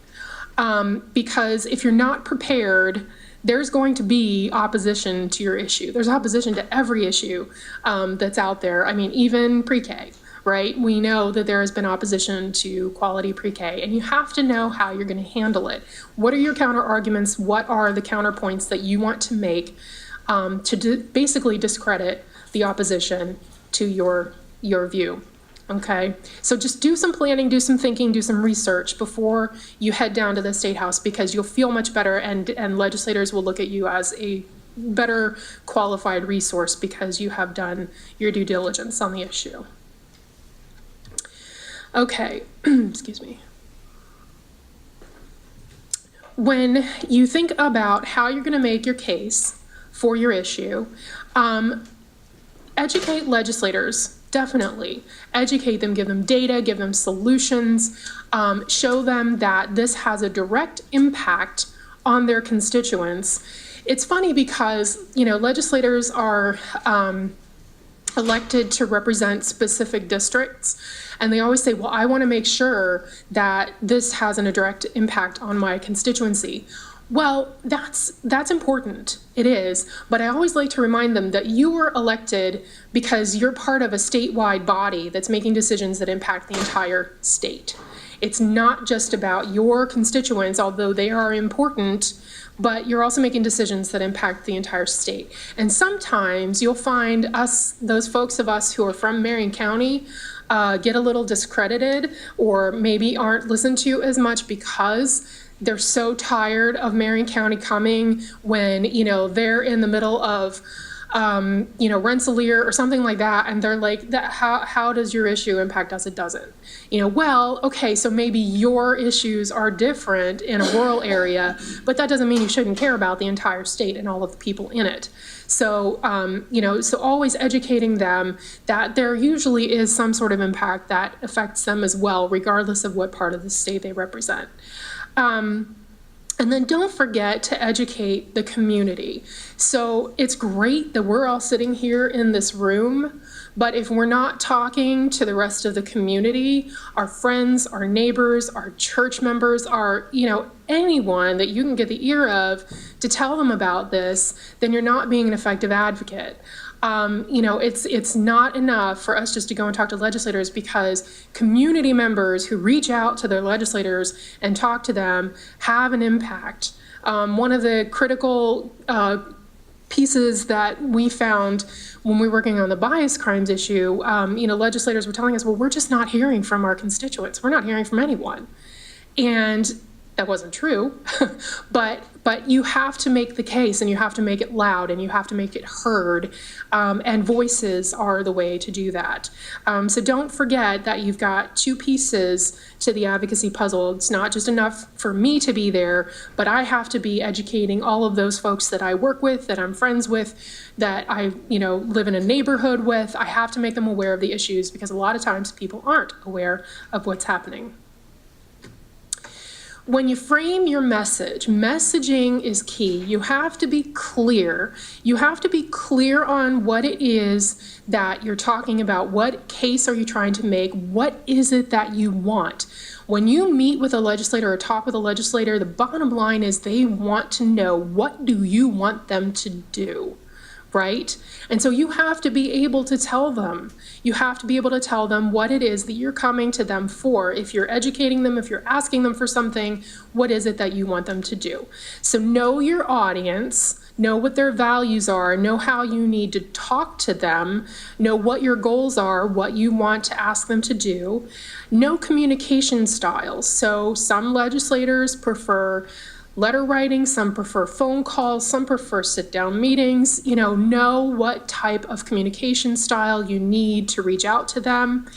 Because if you're not prepared, there's going to be opposition to your issue. There's opposition to every issue that's out there. I mean, even pre-K. Right? We know that there has been opposition to quality pre-K, and you have to know how you're going to handle it. What are your counter arguments? What are the counterpoints that you want to make to basically discredit the opposition to your view? Okay, so just do some planning, do some thinking, do some research before you head down to the State House, because you'll feel much better, and legislators will look at you as a better qualified resource because you have done your due diligence on the issue. Okay, excuse me. When you think about how you're going to make your case for your issue, educate legislators, definitely. Educate them, give them data, give them solutions, show them that this has a direct impact on their constituents. It's funny because, you know, legislators are elected to represent specific districts, and they always say, well, I want to make sure that this has a direct impact on my constituency. Well, that's important. It is. But I always like to remind them that you were elected because you're part of a statewide body that's making decisions that impact the entire state. It's not just about your constituents, although they are important, but you're also making decisions that impact the entire state. And sometimes you'll find us, those folks of us who are from Marion County, get a little discredited, or maybe aren't listened to as much because they're so tired of Marion County coming when, you know, they're in the middle of, you know, Rensselaer or something like that, and they're like, how does your issue impact us? It doesn't. You know, well, okay, so maybe your issues are different in a rural area, but that doesn't mean you shouldn't care about the entire state and all of the people in it. So, you know, so always educating them that there usually is some sort of impact that affects them as well, regardless of what part of the state they represent. And then don't forget to educate the community. So it's great that we're all sitting here in this room, but if we're not talking to the rest of the community, our friends, our neighbors, our church members, our, you know, anyone that you can get the ear of to tell them about this, then you're not being an effective advocate. You know, it's not enough for us just to go and talk to legislators, because community members who reach out to their legislators and talk to them have an impact. One of the critical pieces that we found when we were working on the bias crimes issue, you know, legislators were telling us, well, we're just not hearing from our constituents. We're not hearing from anyone. And that wasn't true, but you have to make the case, and you have to make it loud, and you have to make it heard, and voices are the way to do that. So don't forget that you've got two pieces to the advocacy puzzle. It's not just enough for me to be there, but I have to be educating all of those folks that I work with, that I'm friends with, that I live in a neighborhood with. I have to make them aware of the issues, because a lot of times people aren't aware of what's happening. When you frame your message, messaging is key. You have to be clear. You have to be clear on what it is that you're talking about. What case are you trying to make? What is it that you want? When you meet with a legislator or talk with a legislator, the bottom line is they want to know, what do you want them to do? Right? And so you have to be able to tell them. You have to be able to tell them what it is that you're coming to them for. If you're educating them, if you're asking them for something, what is it that you want them to do? So know your audience, know what their values are, know how you need to talk to them, know what your goals are, what you want to ask them to do. Know communication styles. So some legislators prefer letter writing, some prefer phone calls, some prefer sit-down meetings. Know what type of communication style you need to reach out to them.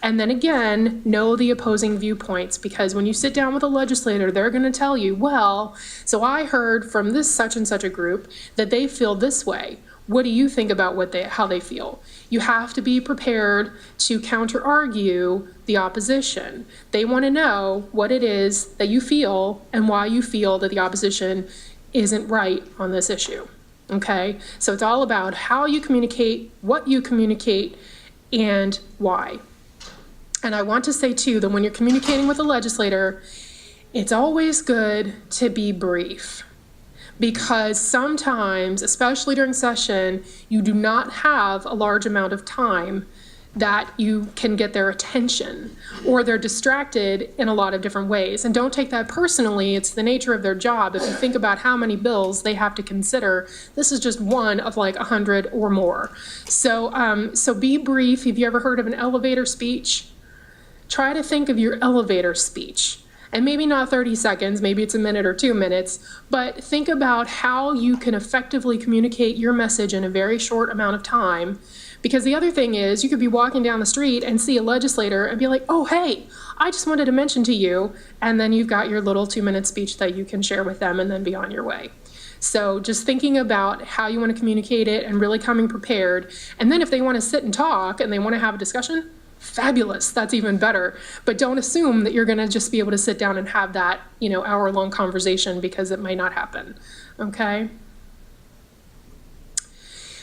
And then again, know the opposing viewpoints, because when you sit down with a legislator, they're going to tell you, well, so I heard from this such and such a group that they feel this way. What do you think about how they feel? You have to be prepared to counter-argue the opposition. They want to know what it is that you feel and why you feel that the opposition isn't right on this issue. Okay? So it's all about how you communicate, what you communicate, and why. And I want to say too that when you're communicating with a legislator, it's always good to be brief. Because sometimes, especially during session, you do not have a large amount of time that you can get their attention, or they're distracted in a lot of different ways. And don't take that personally. It's the nature of their job. If you think about how many bills they have to consider, this is just one of like 100 or more. So be brief. Have you ever heard of an elevator speech? Try to think of your elevator speech. And maybe not 30 seconds, maybe it's a minute or 2 minutes, but think about how you can effectively communicate your message in a very short amount of time. Because the other thing is, you could be walking down the street and see a legislator and be like, oh, hey, I just wanted to mention to you, and then you've got your little 2-minute speech that you can share with them and then be on your way. So just thinking about how you want to communicate it and really coming prepared. And then if they want to sit and talk and they want to have a discussion, fabulous, that's even better. But don't assume that you're going to just be able to sit down and have that, hour-long conversation, because it might not happen, okay?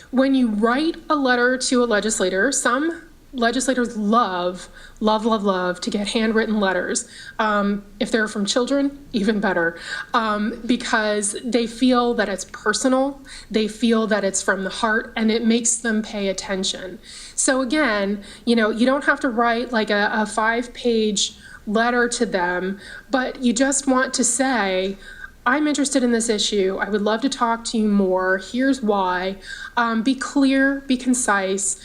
When you write a letter to a legislator, some legislators love to get handwritten letters. If they're from children, even better, because they feel that it's personal, they feel that it's from the heart, and it makes them pay attention. So again, you don't have to write like a 5-page letter to them, but you just want to say, I'm interested in this issue. I would love to talk to you more. Here's why. Be clear, be concise,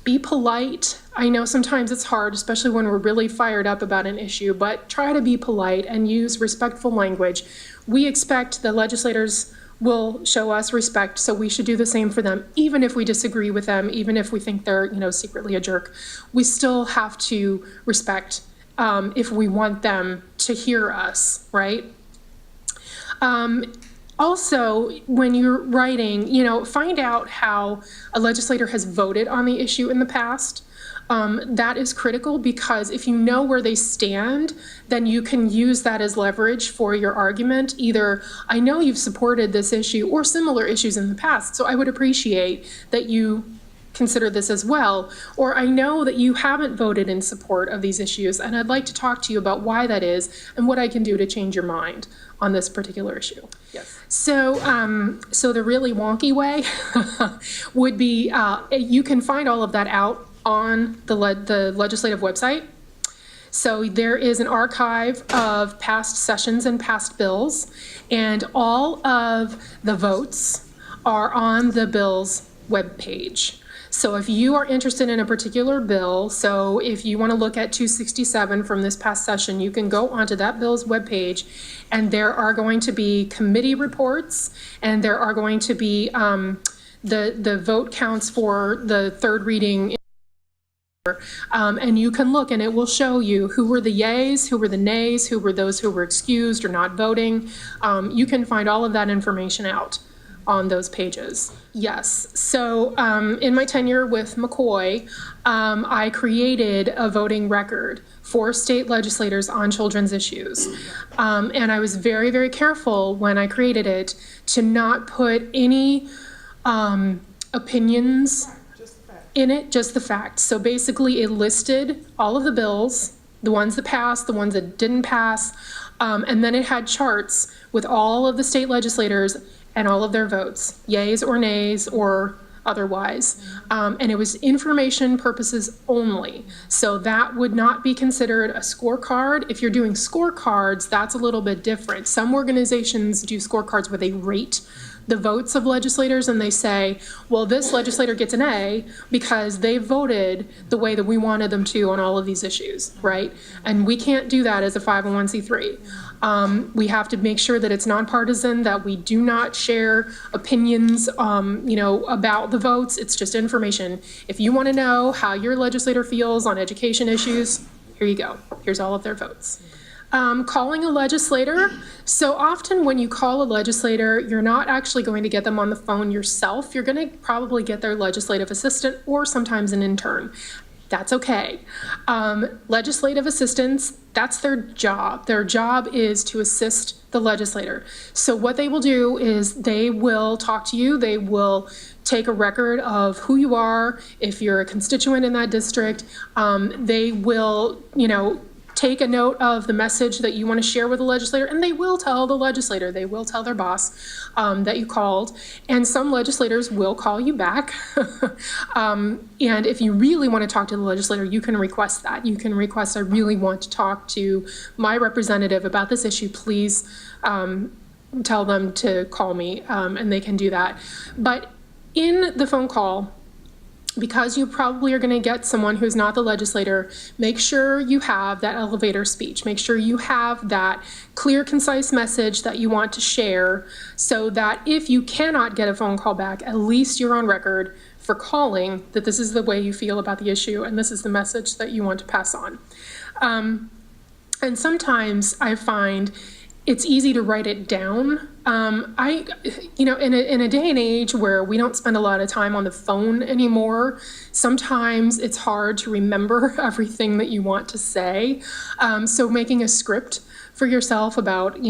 be polite. I know sometimes it's hard, especially when we're really fired up about an issue, but try to be polite and use respectful language. We expect the legislators will show us respect, so we should do the same for them, even if we disagree with them, even if we think they're, secretly a jerk. We still have to respect if we want them to hear us, right? Also, when you're writing, find out how a legislator has voted on the issue in the past. That is critical, because if you know where they stand, then you can use that as leverage for your argument. Either, I know you've supported this issue or similar issues in the past, so I would appreciate that you consider this as well. Or, I know that you haven't voted in support of these issues, and I'd like to talk to you about why that is and what I can do to change your mind on this particular issue. Yes. So the really wonky way would be, you can find all of that out on the legislative website. So there is an archive of past sessions and past bills, and all of the votes are on the bill's webpage. So if you are interested in a particular bill, so if you want to look at 267 from this past session, you can go onto that bill's webpage, and there are going to be committee reports, and there are going to be the vote counts for the third reading. And you can look, and it will show you who were the yays, who were the nays, who were those who were excused or not voting. You can find all of that information out on those pages. Yes, so in my tenure with McCoy, I created a voting record for state legislators on children's issues. And I was very, very careful when I created it to not put any opinions in it, just the facts. So basically it listed all of the bills, the ones that passed, the ones that didn't pass, and then it had charts with all of the state legislators and all of their votes, yays or nays or otherwise. And it was information purposes only. So that would not be considered a scorecard. If you're doing scorecards, that's a little bit different. Some organizations do scorecards where they rate the votes of legislators, and they say, well, this legislator gets an A because they voted the way that we wanted them to on all of these issues, right? And we can't do that as a 501c3. We have to make sure that it's nonpartisan, that we do not share opinions, about the votes. It's just information. If you want to know how your legislator feels on education issues, here you go. Here's all of their votes. Calling a legislator. So often when you call a legislator, you're not actually going to get them on the phone yourself. You're going to probably get their legislative assistant or sometimes an intern. That's okay. Legislative assistants, that's their job. Their job is to assist the legislator. So what they will do is they will talk to you. They will take a record of who you are. If you're a constituent in that district, they will, take a note of the message that you want to share with the legislator, and they will tell the legislator, they will tell their boss that you called, and some legislators will call you back. And if you really want to talk to the legislator, you can request that. You can request, I really want to talk to my representative about this issue, please tell them to call me, and they can do that. But in the phone call, because you probably are going to get someone who's not the legislator, make sure you have that elevator speech. Make sure you have that clear, concise message that you want to share, so that if you cannot get a phone call back, at least you're on record for calling that this is the way you feel about the issue and this is the message that you want to pass on. And sometimes I find it's easy to write it down. In a day and age where we don't spend a lot of time on the phone anymore, sometimes it's hard to remember everything that you want to say. So making a script for yourself about,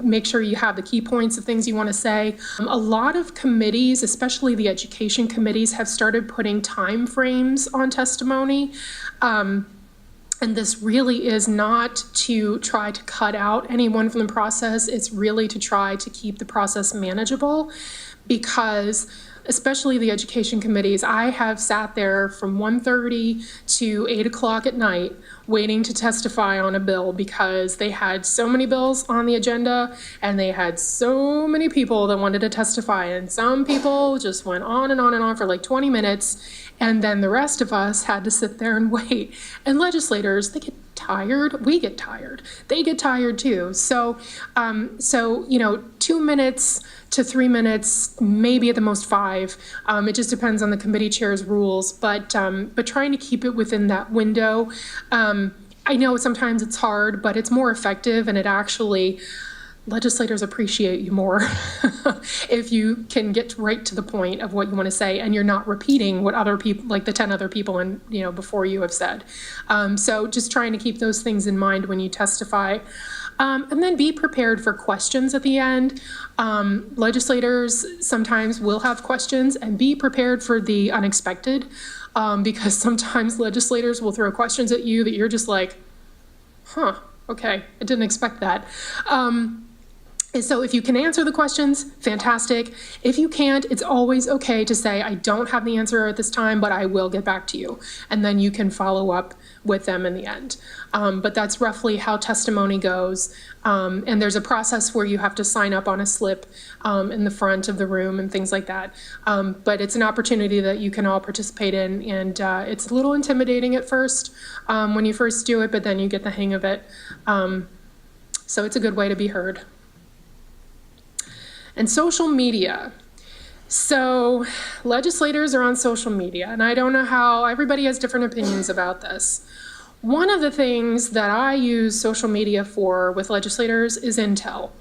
make sure you have the key points of things you want to say. A lot of committees, especially the education committees, have started putting time frames on testimony. And this really is not to try to cut out anyone from the process. It's really to try to keep the process manageable, because especially the education committees, I have sat there from 1:30 to 8 o'clock at night waiting to testify on a bill, because they had so many bills on the agenda and they had so many people that wanted to testify, and some people just went on and on and on for like 20 minutes, and then the rest of us had to sit there and wait. And legislators, they get tired, we get tired, they get tired too. So 2 minutes to 3 minutes, maybe at the most 5. It just depends on the committee chair's rules, but trying to keep it within that window. I know sometimes it's hard, but it's more effective, and it actually, legislators appreciate you more if you can get right to the point of what you want to say, and you're not repeating what other people, like the 10 other people before you have said. So just trying to keep those things in mind when you testify. And then be prepared for questions at the end. Legislators sometimes will have questions, and be prepared for the unexpected, because sometimes legislators will throw questions at you that you're just like, okay, I didn't expect that. And so if you can answer the questions, fantastic. If you can't, it's always okay to say, I don't have the answer at this time, but I will get back to you. And then you can follow up with them in the end. But that's roughly how testimony goes. And there's a process where you have to sign up on a slip in the front of the room and things like that. But it's an opportunity that you can all participate in. And it's a little intimidating at first when you first do it, but then you get the hang of it. So it's a good way to be heard. And social media. So legislators are on social media, and I don't know how, everybody has different opinions about this. One of the things that I use social media for with legislators is intel.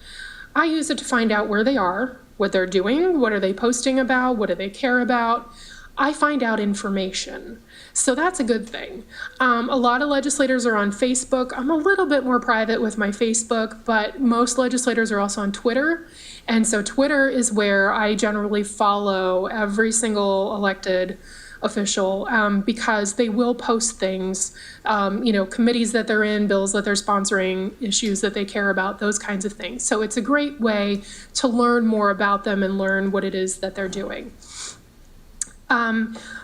I use it to find out where they are, what they're doing, what are they posting about, what do they care about. I find out information. So that's a good thing. A lot of legislators are on Facebook. I'm a little bit more private with my Facebook, but most legislators are also on Twitter. And so Twitter is where I generally follow every single elected official because they will post things, committees that they're in, bills that they're sponsoring, issues that they care about, those kinds of things. So it's a great way to learn more about them and learn what it is that they're doing.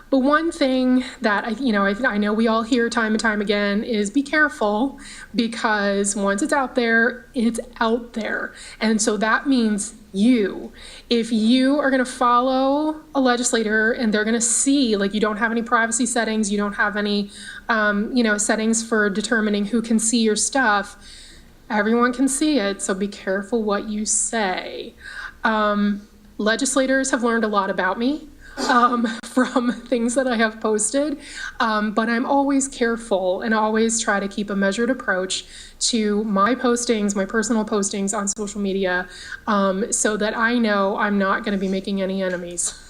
But one thing that I know we all hear time and time again is be careful, because once it's out there, it's out there. And so that means if you are going to follow a legislator and they're going to see, like, you don't have any privacy settings, you don't have any, settings for determining who can see your stuff, everyone can see it. So be careful what you say. Legislators have learned a lot about me from things that I have posted, but I'm always careful and always try to keep a measured approach to my postings, my personal postings on social media, so that I know I'm not going to be making any enemies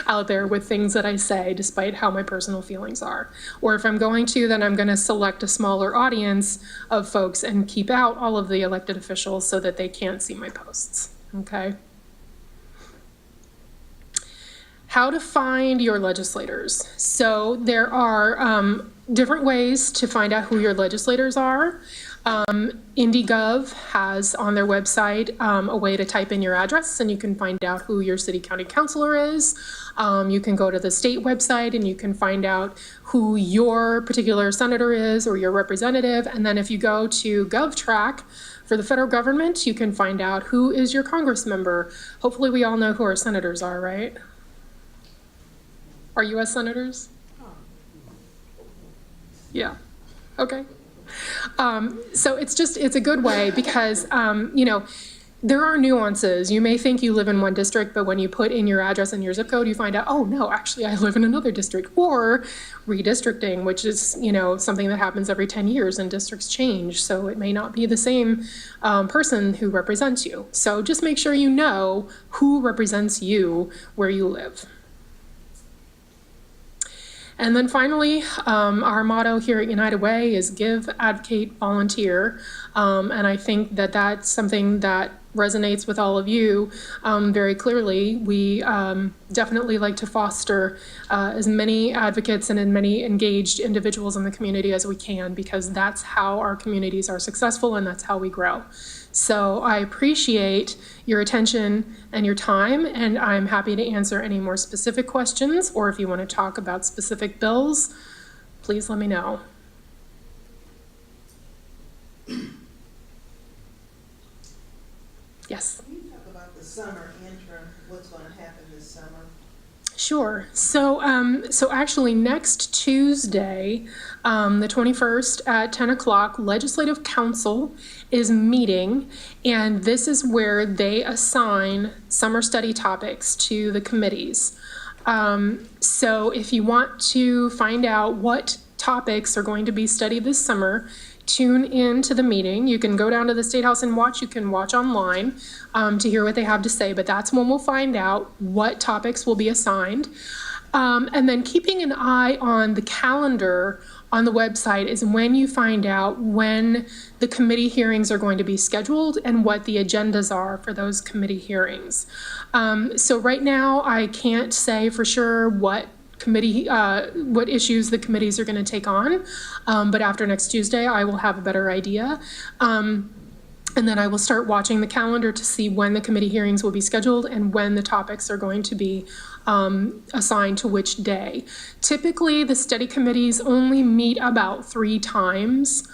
out there with things that I say, despite how my personal feelings are. Or if I'm going to, then I'm going to select a smaller audience of folks and keep out all of the elected officials so that they can't see my posts, okay? How to find your legislators. So there are different ways to find out who your legislators are. IndyGov has on their website a way to type in your address, and you can find out who your city county councilor is. You can go to the state website and you can find out who your particular senator is or your representative. And then if you go to GovTrack for the federal government, you can find out who is your Congress member. Hopefully we all know who our senators are, right? Are U.S. senators? Yeah, okay. So it's a good way because, there are nuances. You may think you live in one district, but when you put in your address and your zip code, you find out, oh no, actually I live in another district. Or redistricting, which is, something that happens every 10 years and districts change. So it may not be the same person who represents you. So just make sure you know who represents you where you live. And then finally, our motto here at United Way is give, advocate, volunteer. And I think that that's something that resonates with all of you very clearly. We definitely like to foster as many advocates and as many engaged individuals in the community as we can, because that's how our communities are successful and that's how we grow. So I appreciate your attention and your time, and I'm happy to answer any more specific questions, or if you want to talk about specific bills, please let me know. Yes? Can you talk about the summer interim, what's going to happen this summer? Sure. So actually next Tuesday, the 21st at 10 o'clock, Legislative Council is meeting, and this is where they assign summer study topics to the committees. So if you want to find out what topics are going to be studied this summer, tune in to the meeting. You can go down to the State House and watch. You can watch online to hear what they have to say, but that's when we'll find out what topics will be assigned. And then keeping an eye on the calendar on the website is when you find out when the committee hearings are going to be scheduled and what the agendas are for those committee hearings. So right now, I can't say for sure what issues the committees are going to take on, but after next Tuesday, I will have a better idea. And then I will start watching the calendar to see when the committee hearings will be scheduled and when the topics are going to be assigned to which day. Typically, the study committees only meet about 3 times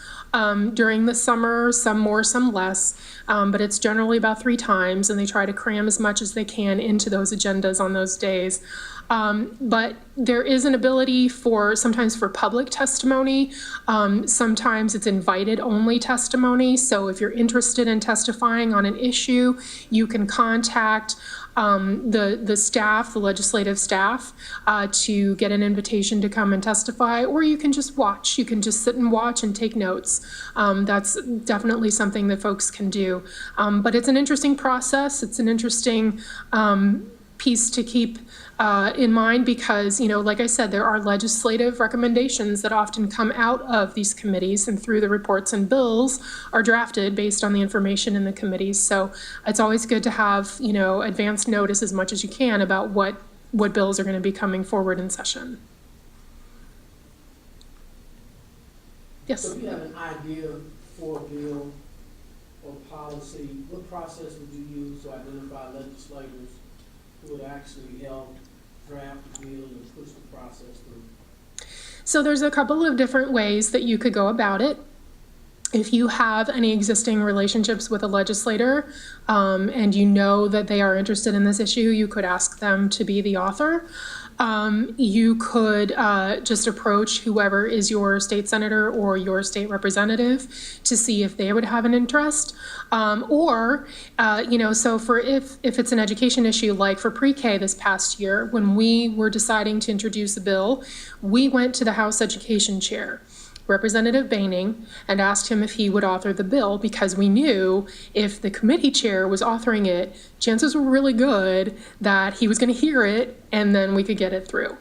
during the summer, some more, some less, but it's generally about 3 times, and they try to cram as much as they can into those agendas on those days. But there is an ability sometimes for public testimony. Sometimes it's invited only testimony. So if you're interested in testifying on an issue, you can contact the staff, the legislative staff, to get an invitation to come and testify, or you can just watch. You can just sit and watch and take notes. That's definitely something that folks can do. But it's an interesting process. It's an interesting piece to keep in mind because, like I said, there are legislative recommendations that often come out of these committees and through the reports, and bills are drafted based on the information in the committees. So it's always good to have, advance notice as much as you can about what bills are going to be coming forward in session. Yes? So if you have an idea for a bill or policy, what process would you use to identify legislators who would actually help draft the bill and push the process through? So there's a couple of different ways that you could go about it. If you have any existing relationships with a legislator and you know that they are interested in this issue, you could ask them to be the author. You could just approach whoever is your state senator or your state representative to see if they would have an interest. So for if it's an education issue, like for pre-K this past year, when we were deciding to introduce a bill, we went to the House Education Chair, Representative Baining, and asked him if he would author the bill, because we knew if the committee chair was authoring it, chances were really good that he was going to hear it and then we could get it through.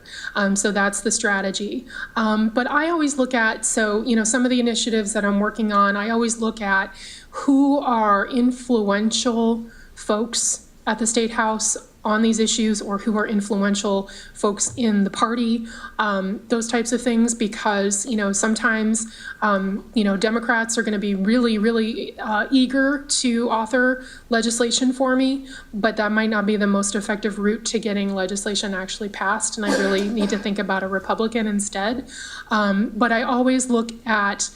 So that's the strategy. But I always look at, some of the initiatives that I'm working on, I always look at who are influential folks at the State House on these issues, or who are influential folks in the party, those types of things, because, sometimes, Democrats are going to be really, really eager to author legislation for me, but that might not be the most effective route to getting legislation actually passed, and I really need to think about a Republican instead. But I always look at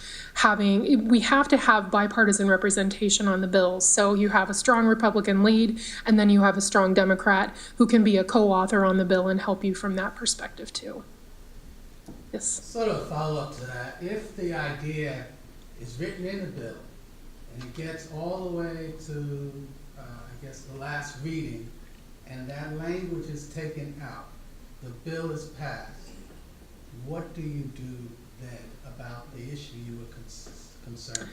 we have to have bipartisan representation on the bills. So you have a strong Republican lead, and then you have a strong Democrat who can be a co-author on the bill and help you from that perspective too. Yes? Sort of a follow-up to that, if the idea is written in the bill and it gets all the way to, the last reading, and that language is taken out, the bill is passed, what do you do then about the issue you were concerned about?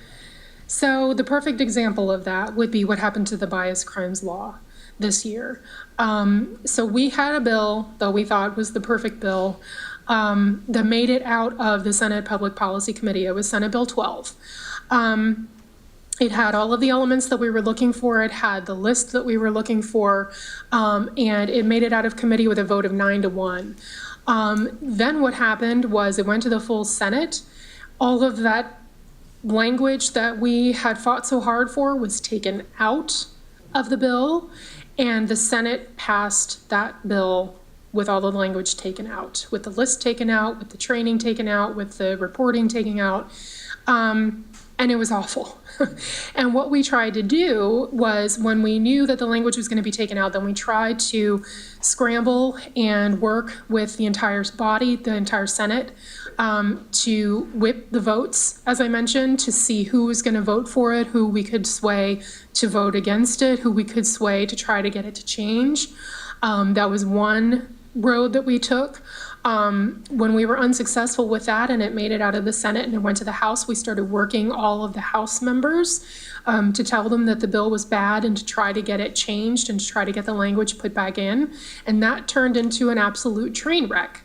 So the perfect example of that would be what happened to the bias crimes law this year. So we had a bill that we thought was the perfect bill that made it out of the Senate Public Policy Committee. It was Senate Bill 12. It had all of the elements that we were looking for. It had the list that we were looking for, and it made it out of committee with a vote of 9-1. Then what happened was it went to the full Senate. All of that language that we had fought so hard for was taken out of the bill, and the Senate passed that bill with all the language taken out, with the list taken out, with the training taken out, with the reporting taken out, and it was awful. And what we tried to do was, when we knew that the language was going to be taken out, then we tried to scramble and work with the entire body, the entire Senate, to whip the votes, as I mentioned, to see who was going to vote for it, who we could sway to vote against it, who we could sway to try to get it to change. That was one road that we took. When we were unsuccessful with that and it made it out of the Senate and it went to the House, we started working all of the House members to tell them that the bill was bad and to try to get it changed and to try to get the language put back in. And that turned into an absolute train wreck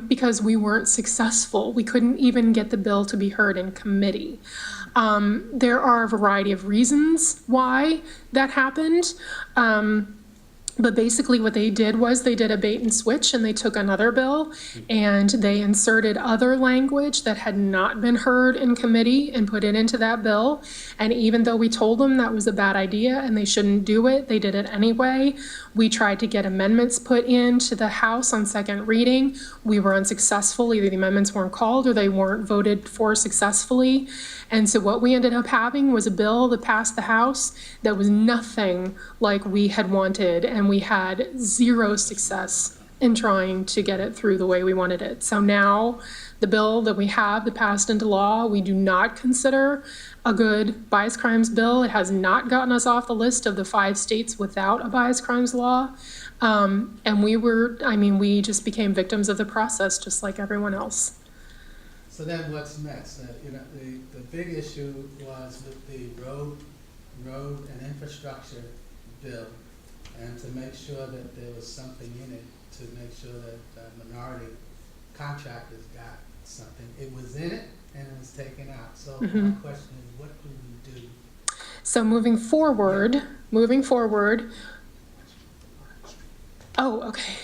because we weren't successful. We couldn't even get the bill to be heard in committee. There are a variety of reasons why that happened. But basically what they did was they did a bait and switch, and they took another bill and they inserted other language that had not been heard in committee and put it into that bill. And even though we told them that was a bad idea and they shouldn't do it, they did it anyway. We tried to get amendments put into the House on second reading. We were unsuccessful. Either the amendments weren't called or they weren't voted for successfully. And so what we ended up having was a bill that passed the House that was nothing like we had wanted, and we had zero success in trying to get it through the way we wanted it. So now the bill that we have that passed into law, we do not consider a good bias crimes bill. It has not gotten us off the list of the 5 states without a bias crimes law. And we just became victims of the process just like everyone else. So then what's next? The big issue was with the road and infrastructure bill, and to make sure that there was something in it to make sure that minority contractors got something. It was in it and it was taken out. So my question is, what do we do? So moving forward, oh, okay.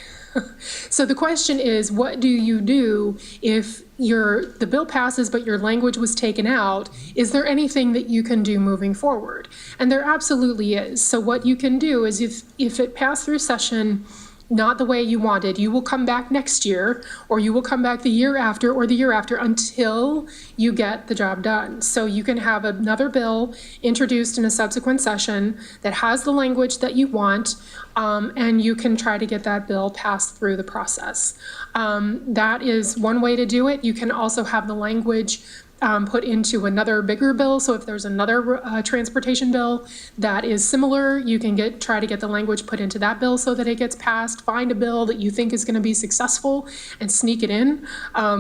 So the question is, what do you do if the bill passes but your language was taken out? Is there anything that you can do moving forward? And there absolutely is. So what you can do is if it passed through session not the way you wanted, you will come back next year, or you will come back the year after or the year after until you get the job done. So you can have another bill introduced in a subsequent session that has the language that you want, and you can try to get that bill passed through the process. That is one way to do it. You can also have the language put into another bigger bill. So if there's another transportation bill that is similar, you can try to get the language put into that bill so that it gets passed. Find a bill that you think is going to be successful and sneak it in.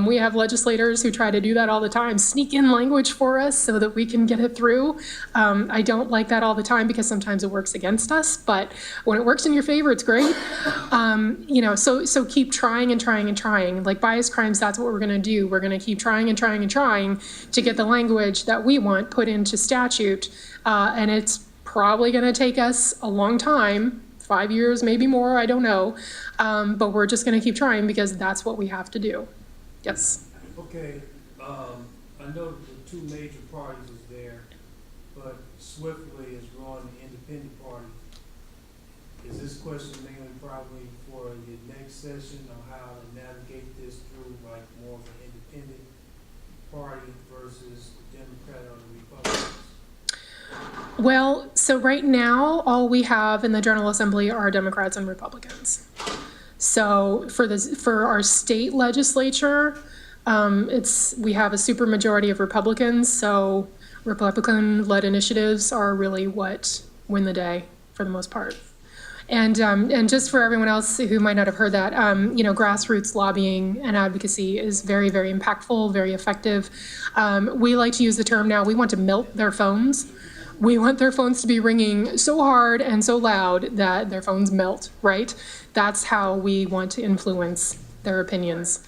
We have legislators who try to do that all the time, sneak in language for us so that we can get it through. I don't like that all the time because sometimes it works against us, but when it works in your favor, it's great. So keep trying and trying and trying. Like bias crimes, that's what we're going to do. We're going to keep trying and trying and trying to get the language that we want put into statute. And it's probably going to take us a long time, 5 years, maybe more, I don't know. But we're just going to keep trying because that's what we have to do. Yes. Okay, I know the 2 major parties is there, but swiftly is growing the independent party. Is this question mainly probably for the next session on how to navigate this through like more of an independent party versus the Democrat or the Republicans? Well, so right now, all we have in the General Assembly are Democrats and Republicans. So for our state legislature, we have a supermajority of Republicans. So Republican-led initiatives are really what win the day for the most part. And just for everyone else who might not have heard that, grassroots lobbying and advocacy is very, very impactful, very effective. We like to use the term now, we want to melt their phones. We want their phones to be ringing so hard and so loud that their phones melt, right? That's how we want to influence their opinions.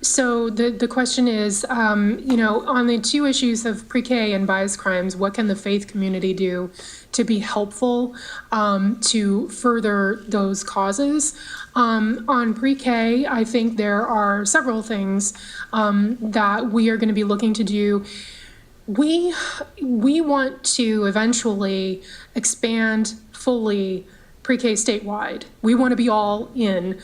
So the question is, on the 2 issues of pre-K and bias crimes, what can the faith community do to be helpful to further those causes? On pre-K, I think there are several things that we are going to be looking to do. We want to eventually expand fully pre-K statewide. We want to be all in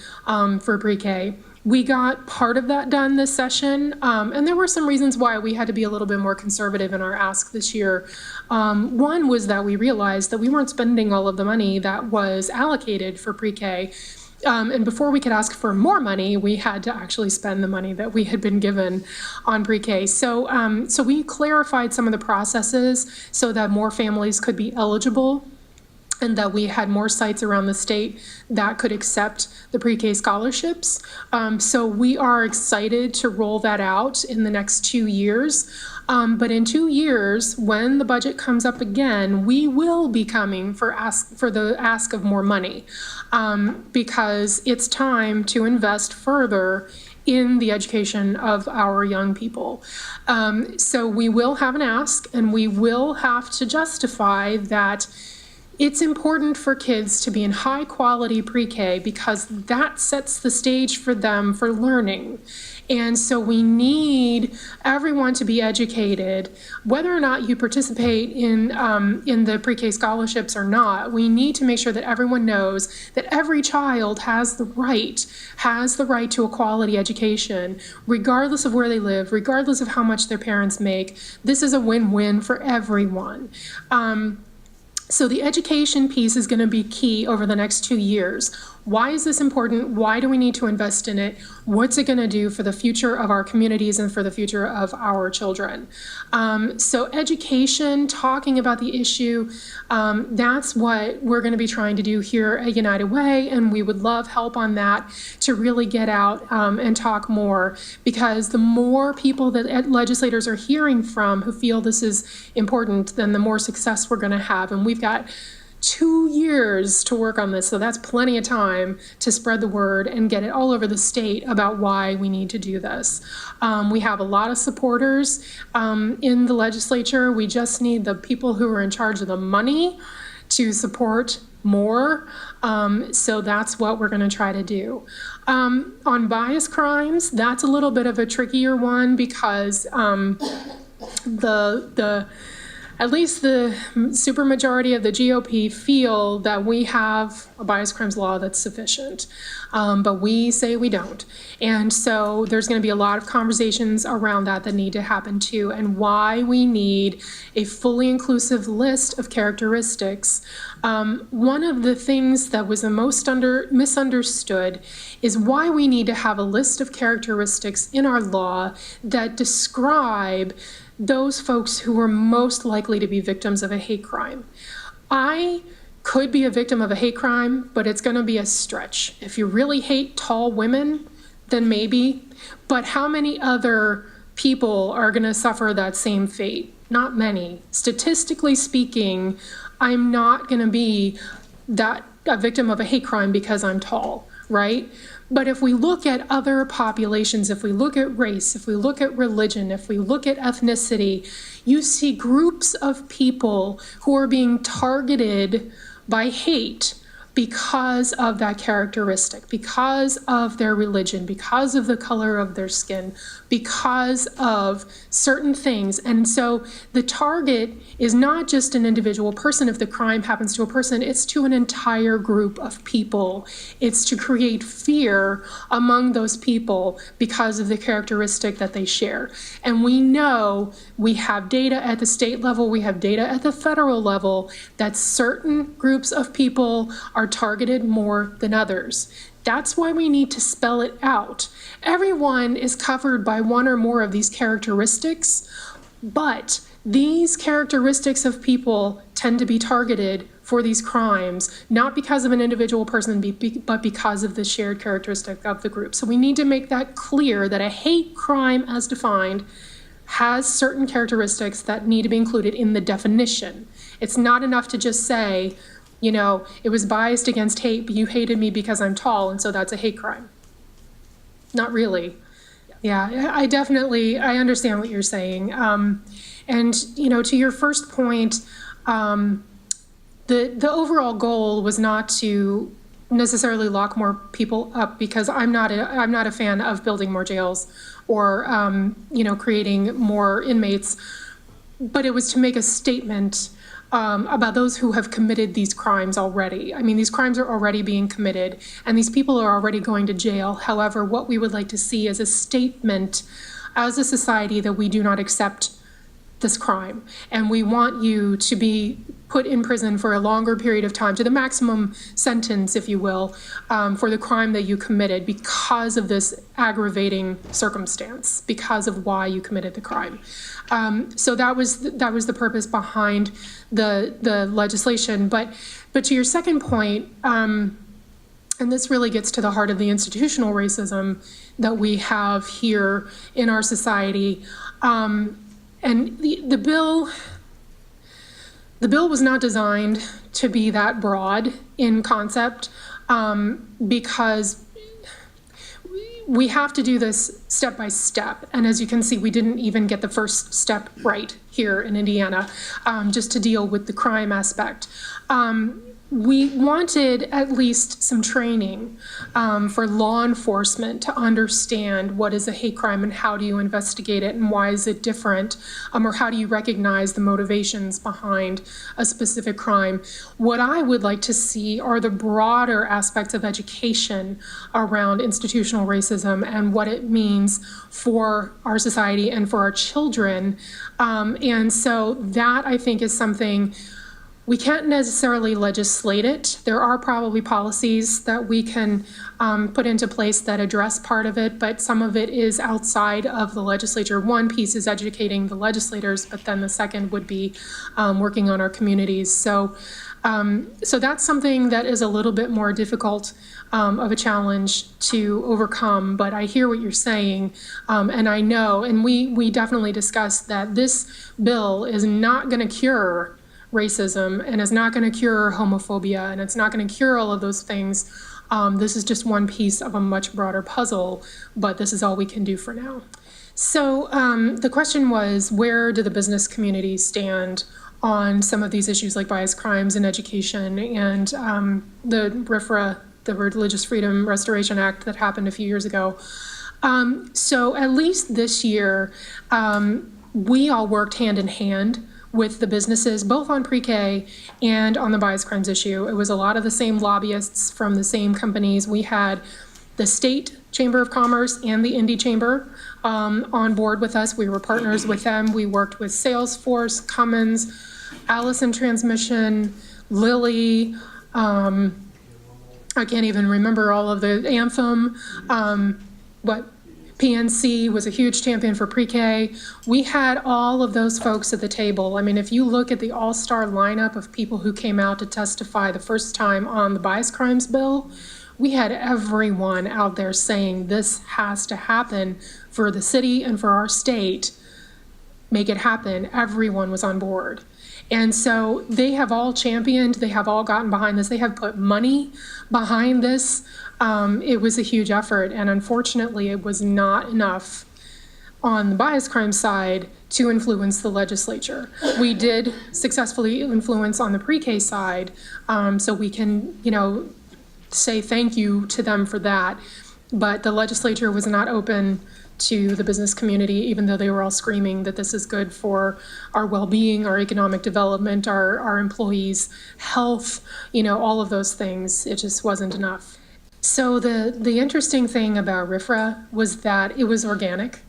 for pre-K. We got part of that done this session, and there were some reasons why we had to be a little bit more conservative in our ask this year. One was that we realized that we weren't spending all of the money that was allocated for pre-K. And before we could ask for more money, we had to actually spend the money that we had been given on pre-K. So we clarified some of the processes so that more families could be eligible, and that we had more sites around the state that could accept the pre-K scholarships. So we are excited to roll that out in the next 2 years. But in 2 years, when the budget comes up again, we will be coming for the ask of more money, because it's time to invest further in the education of our young people. So we will have an ask, and we will have to justify that It's important for kids to be in high quality pre-K because that sets the stage for them for learning. And so we need everyone to be educated, whether or not you participate in the pre-K scholarships or not. We need to make sure that everyone knows that every child has the right to a quality education, regardless of where they live, regardless of how much their parents make. This is a win-win for everyone. So the education piece is going to be key over the next 2 years. Why is this important? Why do we need to invest in it? What's it going to do for the future of our communities and for the future of our children? So education, talking about the issue, that's what we're going to be trying to do here at United Way, and we would love help on that to really get out and talk more, because the more people that legislators are hearing from who feel this is important, then the more success we're going to have. And we've got 2 years to work on this, so that's plenty of time to spread the word and get it all over the state about why we need to do this. We have a lot of supporters in the legislature. We just need the people who are in charge of the money to support more. So that's what we're going to try to do. On bias crimes, that's a little bit of a trickier one because at least the supermajority of the GOP feel that we have a bias crimes law that's sufficient, but we say we don't. And so there's going to be a lot of conversations around that need to happen too, and why we need a fully inclusive list of characteristics. One of the things that was the most misunderstood is why we need to have a list of characteristics in our law that describe those folks who are most likely to be victims of a hate crime. I could be a victim of a hate crime, but it's going to be a stretch. If you really hate tall women, then maybe. But how many other people are going to suffer that same fate? Not many. Statistically speaking, I'm not going to be a victim of a hate crime because I'm tall, right? But if we look at other populations, if we look at race, if we look at religion, if we look at ethnicity, you see groups of people who are being targeted by hate because of that characteristic, because of their religion, because of the color of their skin, because of certain things. And so the target is not just an individual person. If the crime happens to a person, it's to an entire group of people. It's to create fear among those people because of the characteristic that they share. And we know we have data at the state level, we have data at the federal level that certain groups of people are targeted more than others. That's why we need to spell it out. Everyone is covered by one or more of these characteristics, but these characteristics of people tend to be targeted for these crimes, not because of an individual person, but because of the shared characteristic of the group. So we need to make that clear that a hate crime as defined has certain characteristics that need to be included in the definition. It's not enough to just say, you know, it was biased against hate, but you hated me because I'm tall, and so that's a hate crime. Not really. Yeah, I understand what you're saying. And, you know, to your first point, the overall goal was not to necessarily lock more people up, because I'm not a fan of building more jails or, you know, creating more inmates, but it was to make a statement about those who have committed these crimes already. I mean, these crimes are already being committed, and these people are already going to jail. However, what we would like to see is a statement as a society that we do not accept this crime, and we want you to be put in prison for a longer period of time, to the maximum sentence, if you will, for the crime that you committed because of this aggravating circumstance, because of why you committed the crime. So that was the purpose behind the legislation. But to your second point, and this really gets to the heart of the institutional racism that we have here in our society. And the bill was not designed to be that broad in concept, because we have to do this step by step. And as you can see, we didn't even get the first step right here in Indiana, just to deal with the crime aspect. We wanted at least some training for law enforcement to understand what is a hate crime and how do you investigate it and why is it different, or how do you recognize the motivations behind a specific crime. What I would like to see are the broader aspects of education around institutional racism and what it means for our society and for our children. And so that, I think, is something we can't necessarily legislate it. There are probably policies that we can put into place that address part of it, but some of it is outside of the legislature. One piece is educating the legislators, but then the second would be working on our communities. So that's something that is a little bit more difficult of a challenge to overcome, but I hear what you're saying, and I know, and we definitely discussed that this bill is not gonna cure racism and is not going to cure homophobia, and it's not going to cure all of those things. This is just one piece of a much broader puzzle, but this is all we can do for now. So the question was, where do the business community stand on some of these issues like bias crimes in education and the RFRA, the Religious Freedom Restoration Act that happened a few years ago? So at least this year, we all worked hand in hand with the businesses, both on pre-K and on the bias crimes issue. It was a lot of the same lobbyists from the same companies. We had the State Chamber of Commerce and the Indy Chamber on board with us. We were partners with them. We worked with Salesforce, Cummins, Allison Transmission, Lilly, I can't even remember all of the Anthem, PNC was a huge champion for pre-K. We had all of those folks at the table. I mean, if you look at the all-star lineup of people who came out to testify the first time on the bias crimes bill, we had everyone out there saying this has to happen for the city and for our state. Make it happen. Everyone was on board. And so they have all championed, they have all gotten behind this, they have put money behind this. It was a huge effort, and unfortunately it was not enough on the bias crime side to influence the legislature. We did successfully influence on the pre-K side, so we can, say thank you to them for that. But the legislature was not open to the business community, even though they were all screaming that this is good for our well-being, our economic development, our employees' health, all of those things. It just wasn't enough. So the interesting thing about RFRA was that it was organic.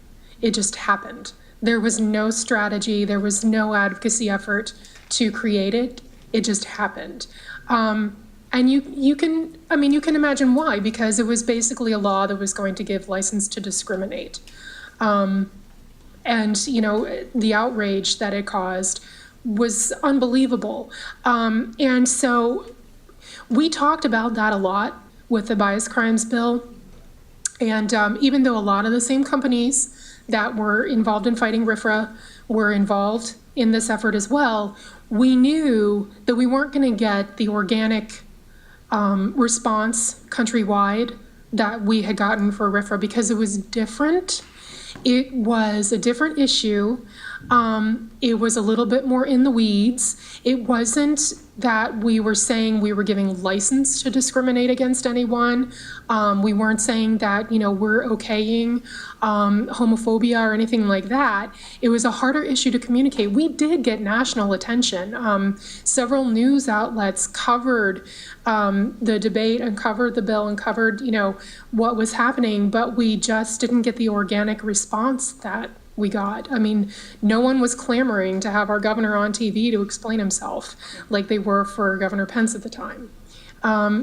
It just happened. There was no strategy. There was no advocacy effort to create it. It just happened. And you can imagine why, because it was basically a law that was going to give license to discriminate. And, the outrage that it caused was unbelievable. And so we talked about that a lot with the bias crimes bill. And even though a lot of the same companies that were involved in fighting RFRA were involved in this effort as well, we knew that we weren't going to get the organic response countrywide that we had gotten for RFRA because it was different. It was a different issue. It was a little bit more in the weeds. It wasn't that we were saying we were giving license to discriminate against anyone. We weren't saying that, we're okaying homophobia or anything like that. It was a harder issue to communicate. We did get national attention. Several news outlets covered the debate and covered the bill and covered, what was happening, but we just didn't get the organic response that we got. I mean, no one was clamoring to have our governor on TV to explain himself like they were for Governor Pence at the time.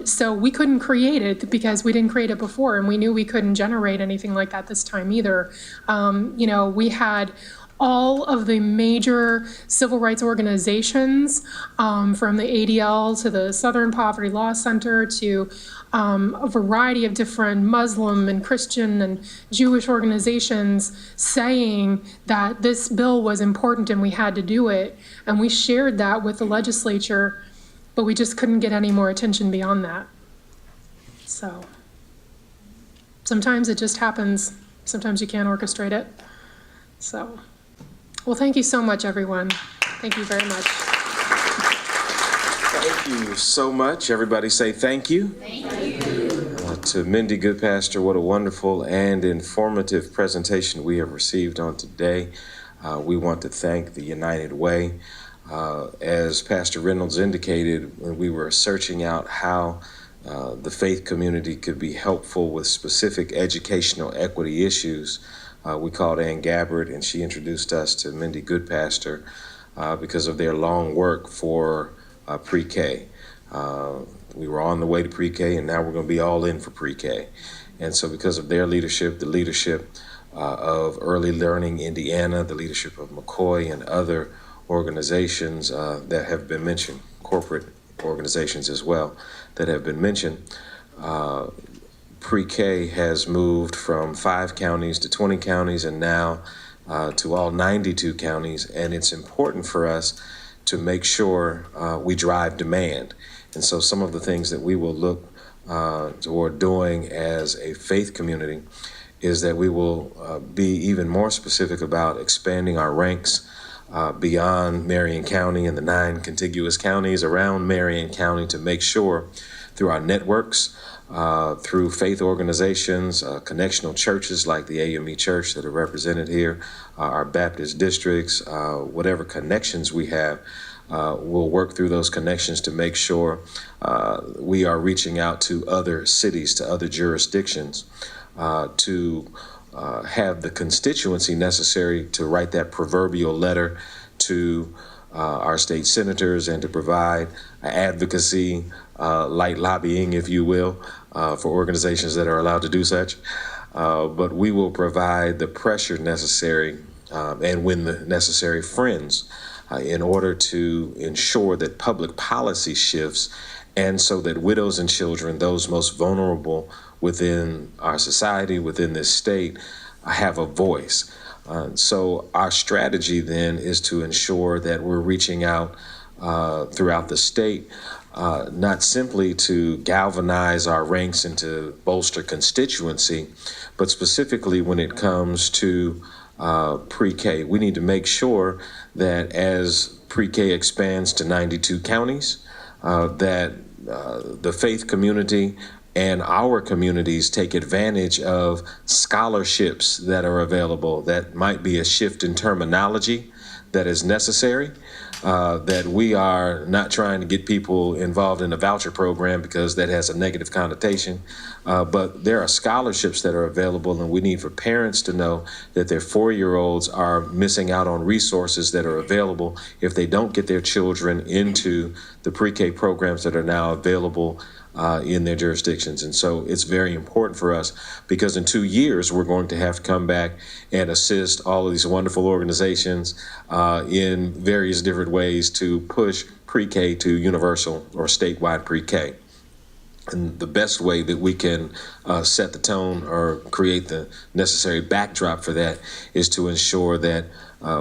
So we couldn't create it because we didn't create it before, and we knew we couldn't generate anything like that this time either. We had all of the major civil rights organizations, from the ADL to the Southern Poverty Law Center to a variety of different Muslim and Christian and Jewish organizations saying that this bill was important and we had to do it. And we shared that with the legislature, but we just couldn't get any more attention beyond that. So. sometimes it just happens. Sometimes you can't orchestrate it. So, well, thank you so much, everyone. Thank you very much. Thank you so much. Everybody say thank you. Thank you. To Mindi Goodpaster, what a wonderful and informative presentation we have received on today. We want to thank the United Way. As Pastor Reynolds indicated, when we were searching out how the faith community could be helpful with specific educational equity issues, we called Ann Gabbard, and she introduced us to Mindi Goodpaster because of their long work for pre-K. We were on the way to pre-K, and now we're going to be all in for pre-K. And so because of their leadership, the leadership of Early Learning Indiana, the leadership of McCoy and other organizations that have been mentioned, corporate organizations as well, that have been mentioned, pre-K has moved from 5 counties to 20 counties and now to all 92 counties. And it's important for us to make sure we drive demand. And so some of the things that we will look toward doing as a faith community is that we will be even more specific about expanding our ranks beyond Marion County and the 9 contiguous counties around Marion County to make sure through our networks, through faith organizations, connectional churches like the AME Church that are represented here, our Baptist districts, whatever connections we have, we'll work through those connections to make sure we are reaching out to other cities, to other jurisdictions, to have the constituency necessary to write that proverbial letter to our state senators and to provide advocacy, light lobbying, if you will, for organizations that are allowed to do such. But we will provide the pressure necessary and win the necessary friends in order to ensure that public policy shifts, and so that widows and children, those most vulnerable within our society, within this state, have a voice. So our strategy then is to ensure that we're reaching out throughout the state, not simply to galvanize our ranks and to bolster constituency, but specifically when it comes to pre-K. We need to make sure that as pre-K expands to 92 counties, that the faith community and our communities take advantage of scholarships that are available. That might be a shift in terminology that is necessary, that we are not trying to get people involved in a voucher program because that has a negative connotation, but there are scholarships that are available, and we need for parents to know that their 4-year-olds are missing out on resources that are available if they don't get their children into the pre-K programs that are now available in their jurisdictions. And so it's very important for us because in 2 years, we're going to have to come back and assist all of these wonderful organizations in various different ways to push pre-K to universal or statewide pre-K. And the best way that we can set the tone or create the necessary backdrop for that is to ensure that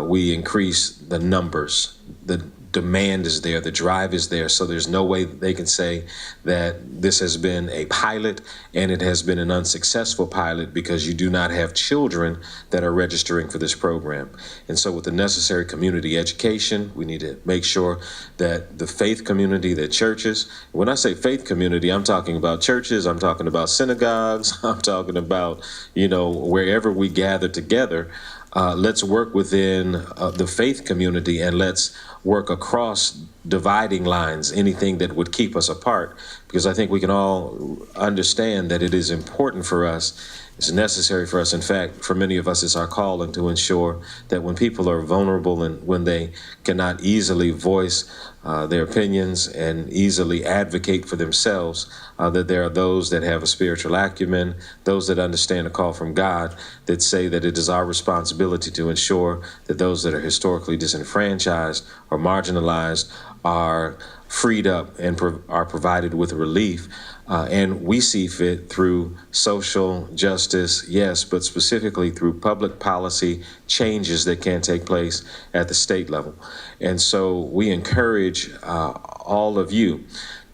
we increase the numbers. The demand is there, the drive is there, so there's no way that they can say that this has been a pilot and it has been an unsuccessful pilot because you do not have children that are registering for this program. And so with the necessary community education, we need to make sure that the faith community, the churches, when I say faith community, I'm talking about churches, I'm talking about synagogues, I'm talking about, wherever we gather together. Let's work within the faith community and let's work across dividing lines, anything that would keep us apart, because I think we can all understand that it is important for us. It's necessary for us. In fact, for many of us, it's our calling to ensure that when people are vulnerable and when they cannot easily voice their opinions and easily advocate for themselves, that there are those that have a spiritual acumen, those that understand a call from God, that say that it is our responsibility to ensure that those that are historically disenfranchised or marginalized are freed up and are provided with relief. And we see fit through social justice, yes, but specifically through public policy changes that can take place at the state level. And so we encourage all of you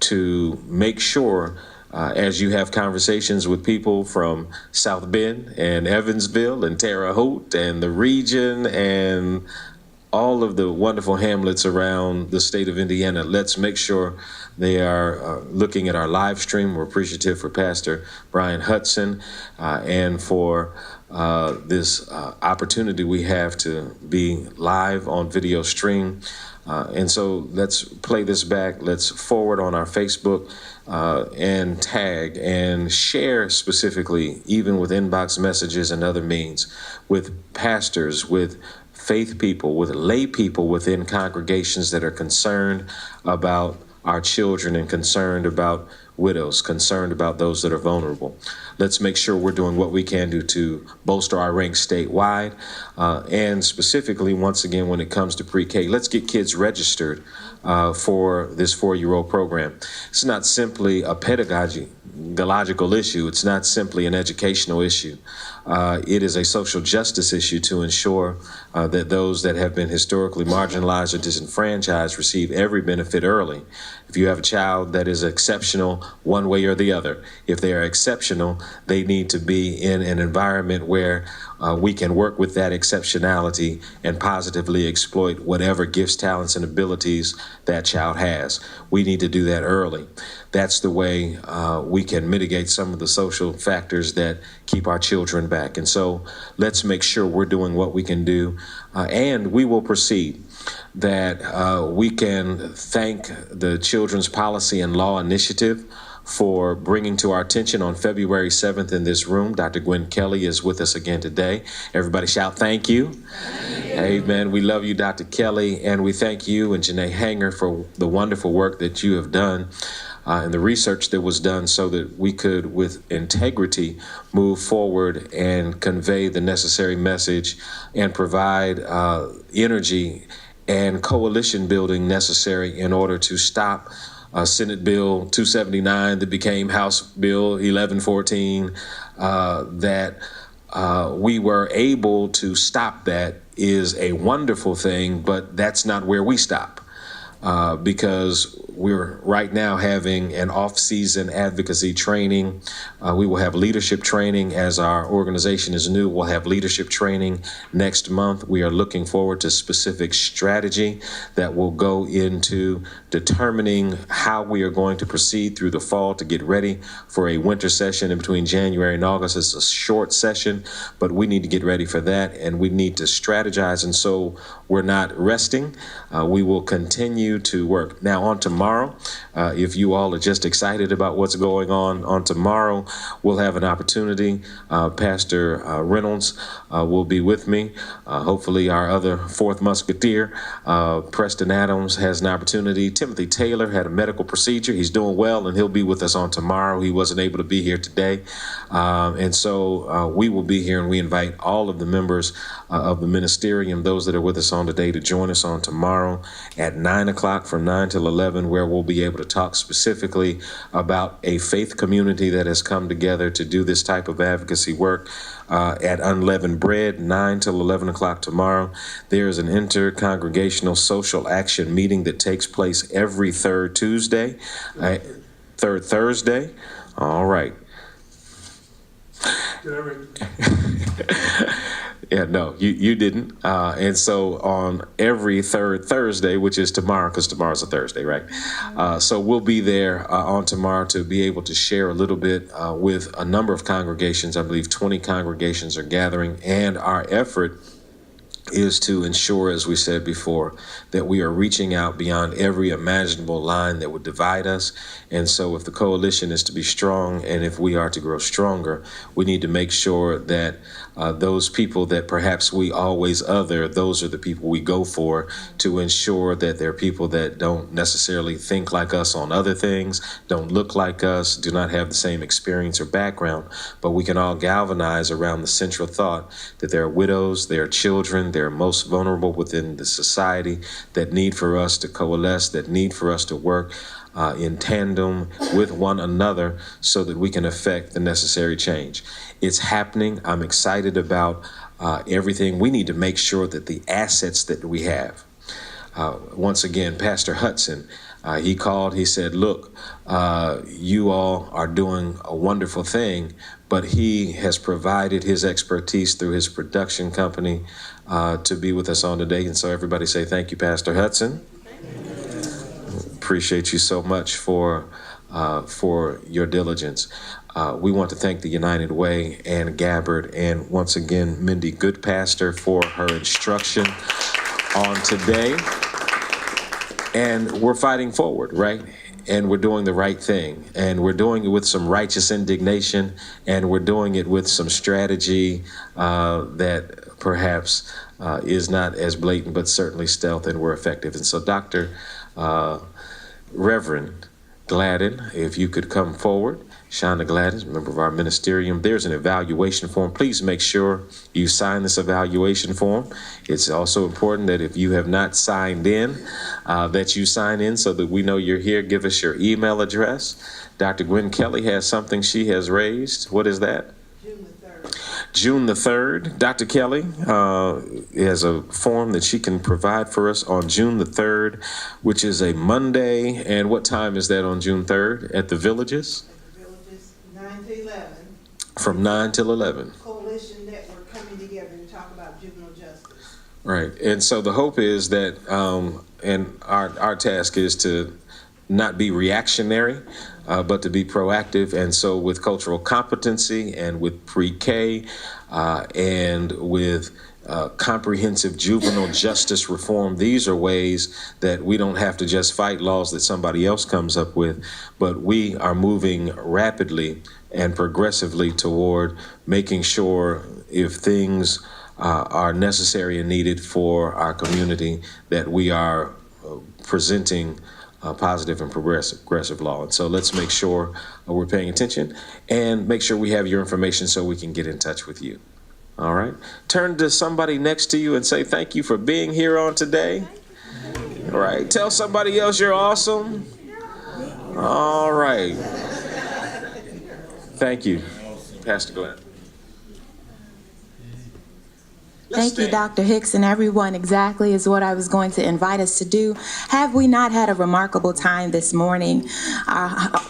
to make sure as you have conversations with people from South Bend and Evansville and Terre Haute and the region and all of the wonderful hamlets around the state of Indiana, let's make sure they are looking at our live stream. We're appreciative for Pastor Brian Hudson and for this opportunity we have to be live on video stream. And so let's play this back. Let's forward on our Facebook and tag and share specifically, even with inbox messages and other means, with pastors, with faith people, with lay people within congregations that are concerned about our children and concerned about widows, concerned about those that are vulnerable. Let's make sure we're doing what we can do to bolster our ranks statewide. And specifically, once again, when it comes to pre-K, let's get kids registered for this 4-year-old program. It's not simply a pedagogical issue. It's not simply an educational issue. It is a social justice issue to ensure that those that have been historically marginalized or disenfranchised receive every benefit early. If you have a child that is exceptional one way or the other, if they are exceptional, they need to be in an environment where we can work with that exceptionality and positively exploit whatever gifts, talents, and abilities that child has. We need to do that early. That's the way we can mitigate some of the social factors that keep our children back. And so let's make sure we're doing what we can do, and we will proceed. That we can thank the Children's Policy and Law Initiative for bringing to our attention on February 7th in this room. Dr. Gwen Kelly is with us again today. Everybody shout thank you. Amen. We love you, Dr. Kelly, and we thank you and Janae Hanger for the wonderful work that you have done and the research that was done so that we could, with integrity, move forward and convey the necessary message and provide energy and coalition building necessary in order to stop Senate Bill 279 that became House Bill 1114, that we were able to stop. That is a wonderful thing, but that's not where we stop. Because we're right now having an off-season advocacy training. We will have leadership training as our organization is new. We'll have leadership training next month. We are looking forward to specific strategy that will go into determining how we are going to proceed through the fall to get ready for a winter session in between January and August. It's a short session, but we need to get ready for that, and we need to strategize. And so we're not resting. We will continue to work. Now, on tomorrow, if you all are just excited about what's going on tomorrow, we'll have an opportunity. Pastor Reynolds will be with me. Hopefully, our other fourth musketeer, Preston Adams, has an opportunity. Timothy Taylor had a medical procedure. He's doing well, and he'll be with us on tomorrow. He wasn't able to be here today. And so we will be here, and we invite all of the members of the Ministerium, those that are with us on today, to join us on tomorrow at 9 o'clock from 9 till 11, where we'll be able to talk specifically about a faith community that has come together to do this type of advocacy work at Unleavened Bread, 9 till 11 o'clock tomorrow. There is an inter-congregational social action meeting that takes place every third Thursday. All right. Yeah, no, you didn't. And so on every third Thursday, which is tomorrow, because tomorrow's a Thursday, right? So we'll be there on tomorrow to be able to share a little bit with a number of congregations. I believe 20 congregations are gathering, and our effort is to ensure, as we said before, that we are reaching out beyond every imaginable line that would divide us. And so if the coalition is to be strong and if we are to grow stronger, we need to make sure that those people that perhaps we always other, those are the people we go for, to ensure that they're people that don't necessarily think like us on other things, don't look like us, do not have the same experience or background, but we can all galvanize around the central thought that there are widows, there are children, they're most vulnerable within the society that need for us to coalesce, that need for us to work in tandem with one another so that we can effect the necessary change. It's happening. I'm excited about everything. We need to make sure that the assets that we have, once again, Pastor Hudson He called, he said, look, you all are doing a wonderful thing, but he has provided his expertise through his production company to be with us on today. And so everybody say thank you, Pastor Hudson. Appreciate you so much for your diligence. We want to thank the United Way and Gabbard, and once again, Mindi Goodpaster for her instruction on today. And we're fighting forward, right? And we're doing the right thing. And we're doing it with some righteous indignation, and we're doing it with some strategy that perhaps is not as blatant, but certainly stealth, and we're effective. And so, Dr. Reverend Gladden, if you could come forward. Shonda Gladden, member of our ministerium. There's an evaluation form. Please make sure you sign this evaluation form. It's also important that if you have not signed in, that you sign in so that we know you're here. Give us your email address. Dr. Gwen Kelly has something she has raised. What is that? June the 3rd. Dr. Kelly has a form that she can provide for us on June the 3rd, which is a Monday. And what time is that on June 3rd? At the Villages? 9 to 11. From 9 till 11. Coalition network coming together to talk about juvenile justice. Right. And so the hope is that, and our task is to not be reactionary, but to be proactive. And so with cultural competency and with pre-K and with comprehensive juvenile justice reform, these are ways that we don't have to just fight laws that somebody else comes up with, but we are moving rapidly and progressively toward making sure if things are necessary and needed for our community, that we are presenting positive and progressive law. And so let's make sure we're paying attention and make sure we have your information so we can get in touch with you. All right. Turn to somebody next to you and say thank you for being here on today. All right. Tell somebody else you're awesome. All right. Thank you, Pastor Glenn. Thank you, Dr. Hicks, and everyone. Exactly is what I was going to invite us to do. Have we not had a remarkable time this morning?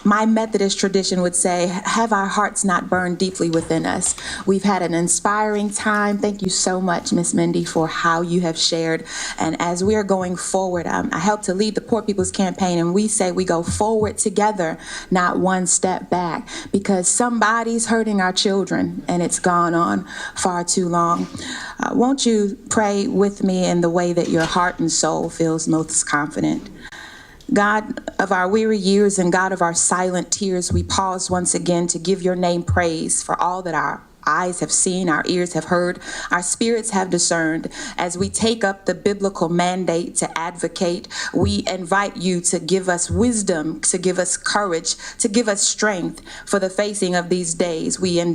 My Methodist tradition would say, have our hearts not burned deeply within us? We've had an inspiring time. Thank you so much, Ms. Mindi, for how you have shared. And as we are going forward, I help to lead the Poor People's Campaign, and we say we go forward together, not one step back, because somebody's hurting our children, and it's gone on far too long. Won't you pray with me in the way that your heart and soul feels most confident? God of our weary years and God of our silent tears, we pause once again to give your name praise for all that our eyes have seen, our ears have heard, our spirits have discerned. As we take up the biblical mandate to advocate, we invite you to give us wisdom, to give us courage, to give us strength for the facing of these days. We, in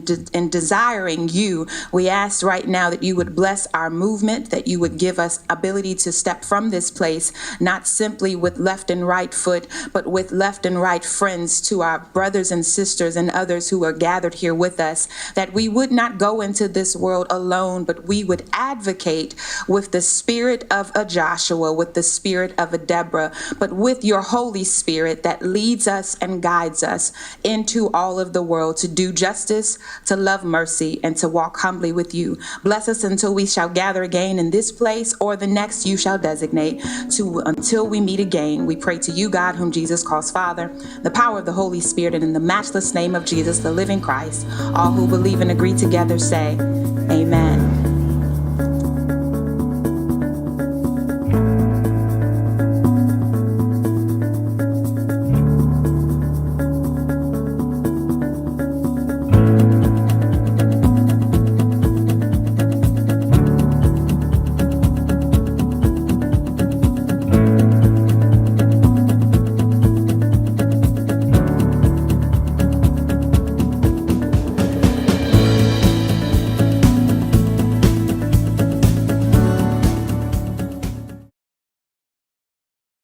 desiring you, we ask right now that you would bless our movement, that you would give us ability to step from this place, not simply with left and right foot, but with left and right friends, to our brothers and sisters and others who are gathered here with us, that we would not go into this world alone, but we would advocate with the spirit of a Joshua, with the spirit of a Deborah, but with your Holy Spirit that leads us and guides us into all of the world to do justice, to love mercy, and to walk humbly with you. Bless us until we shall gather again in this place or the next you shall designate, until we meet again. We pray to you, God, whom Jesus calls Father, the power of the Holy Spirit, and in the matchless name of Jesus, the living Christ. All who believe and agree together say, amen.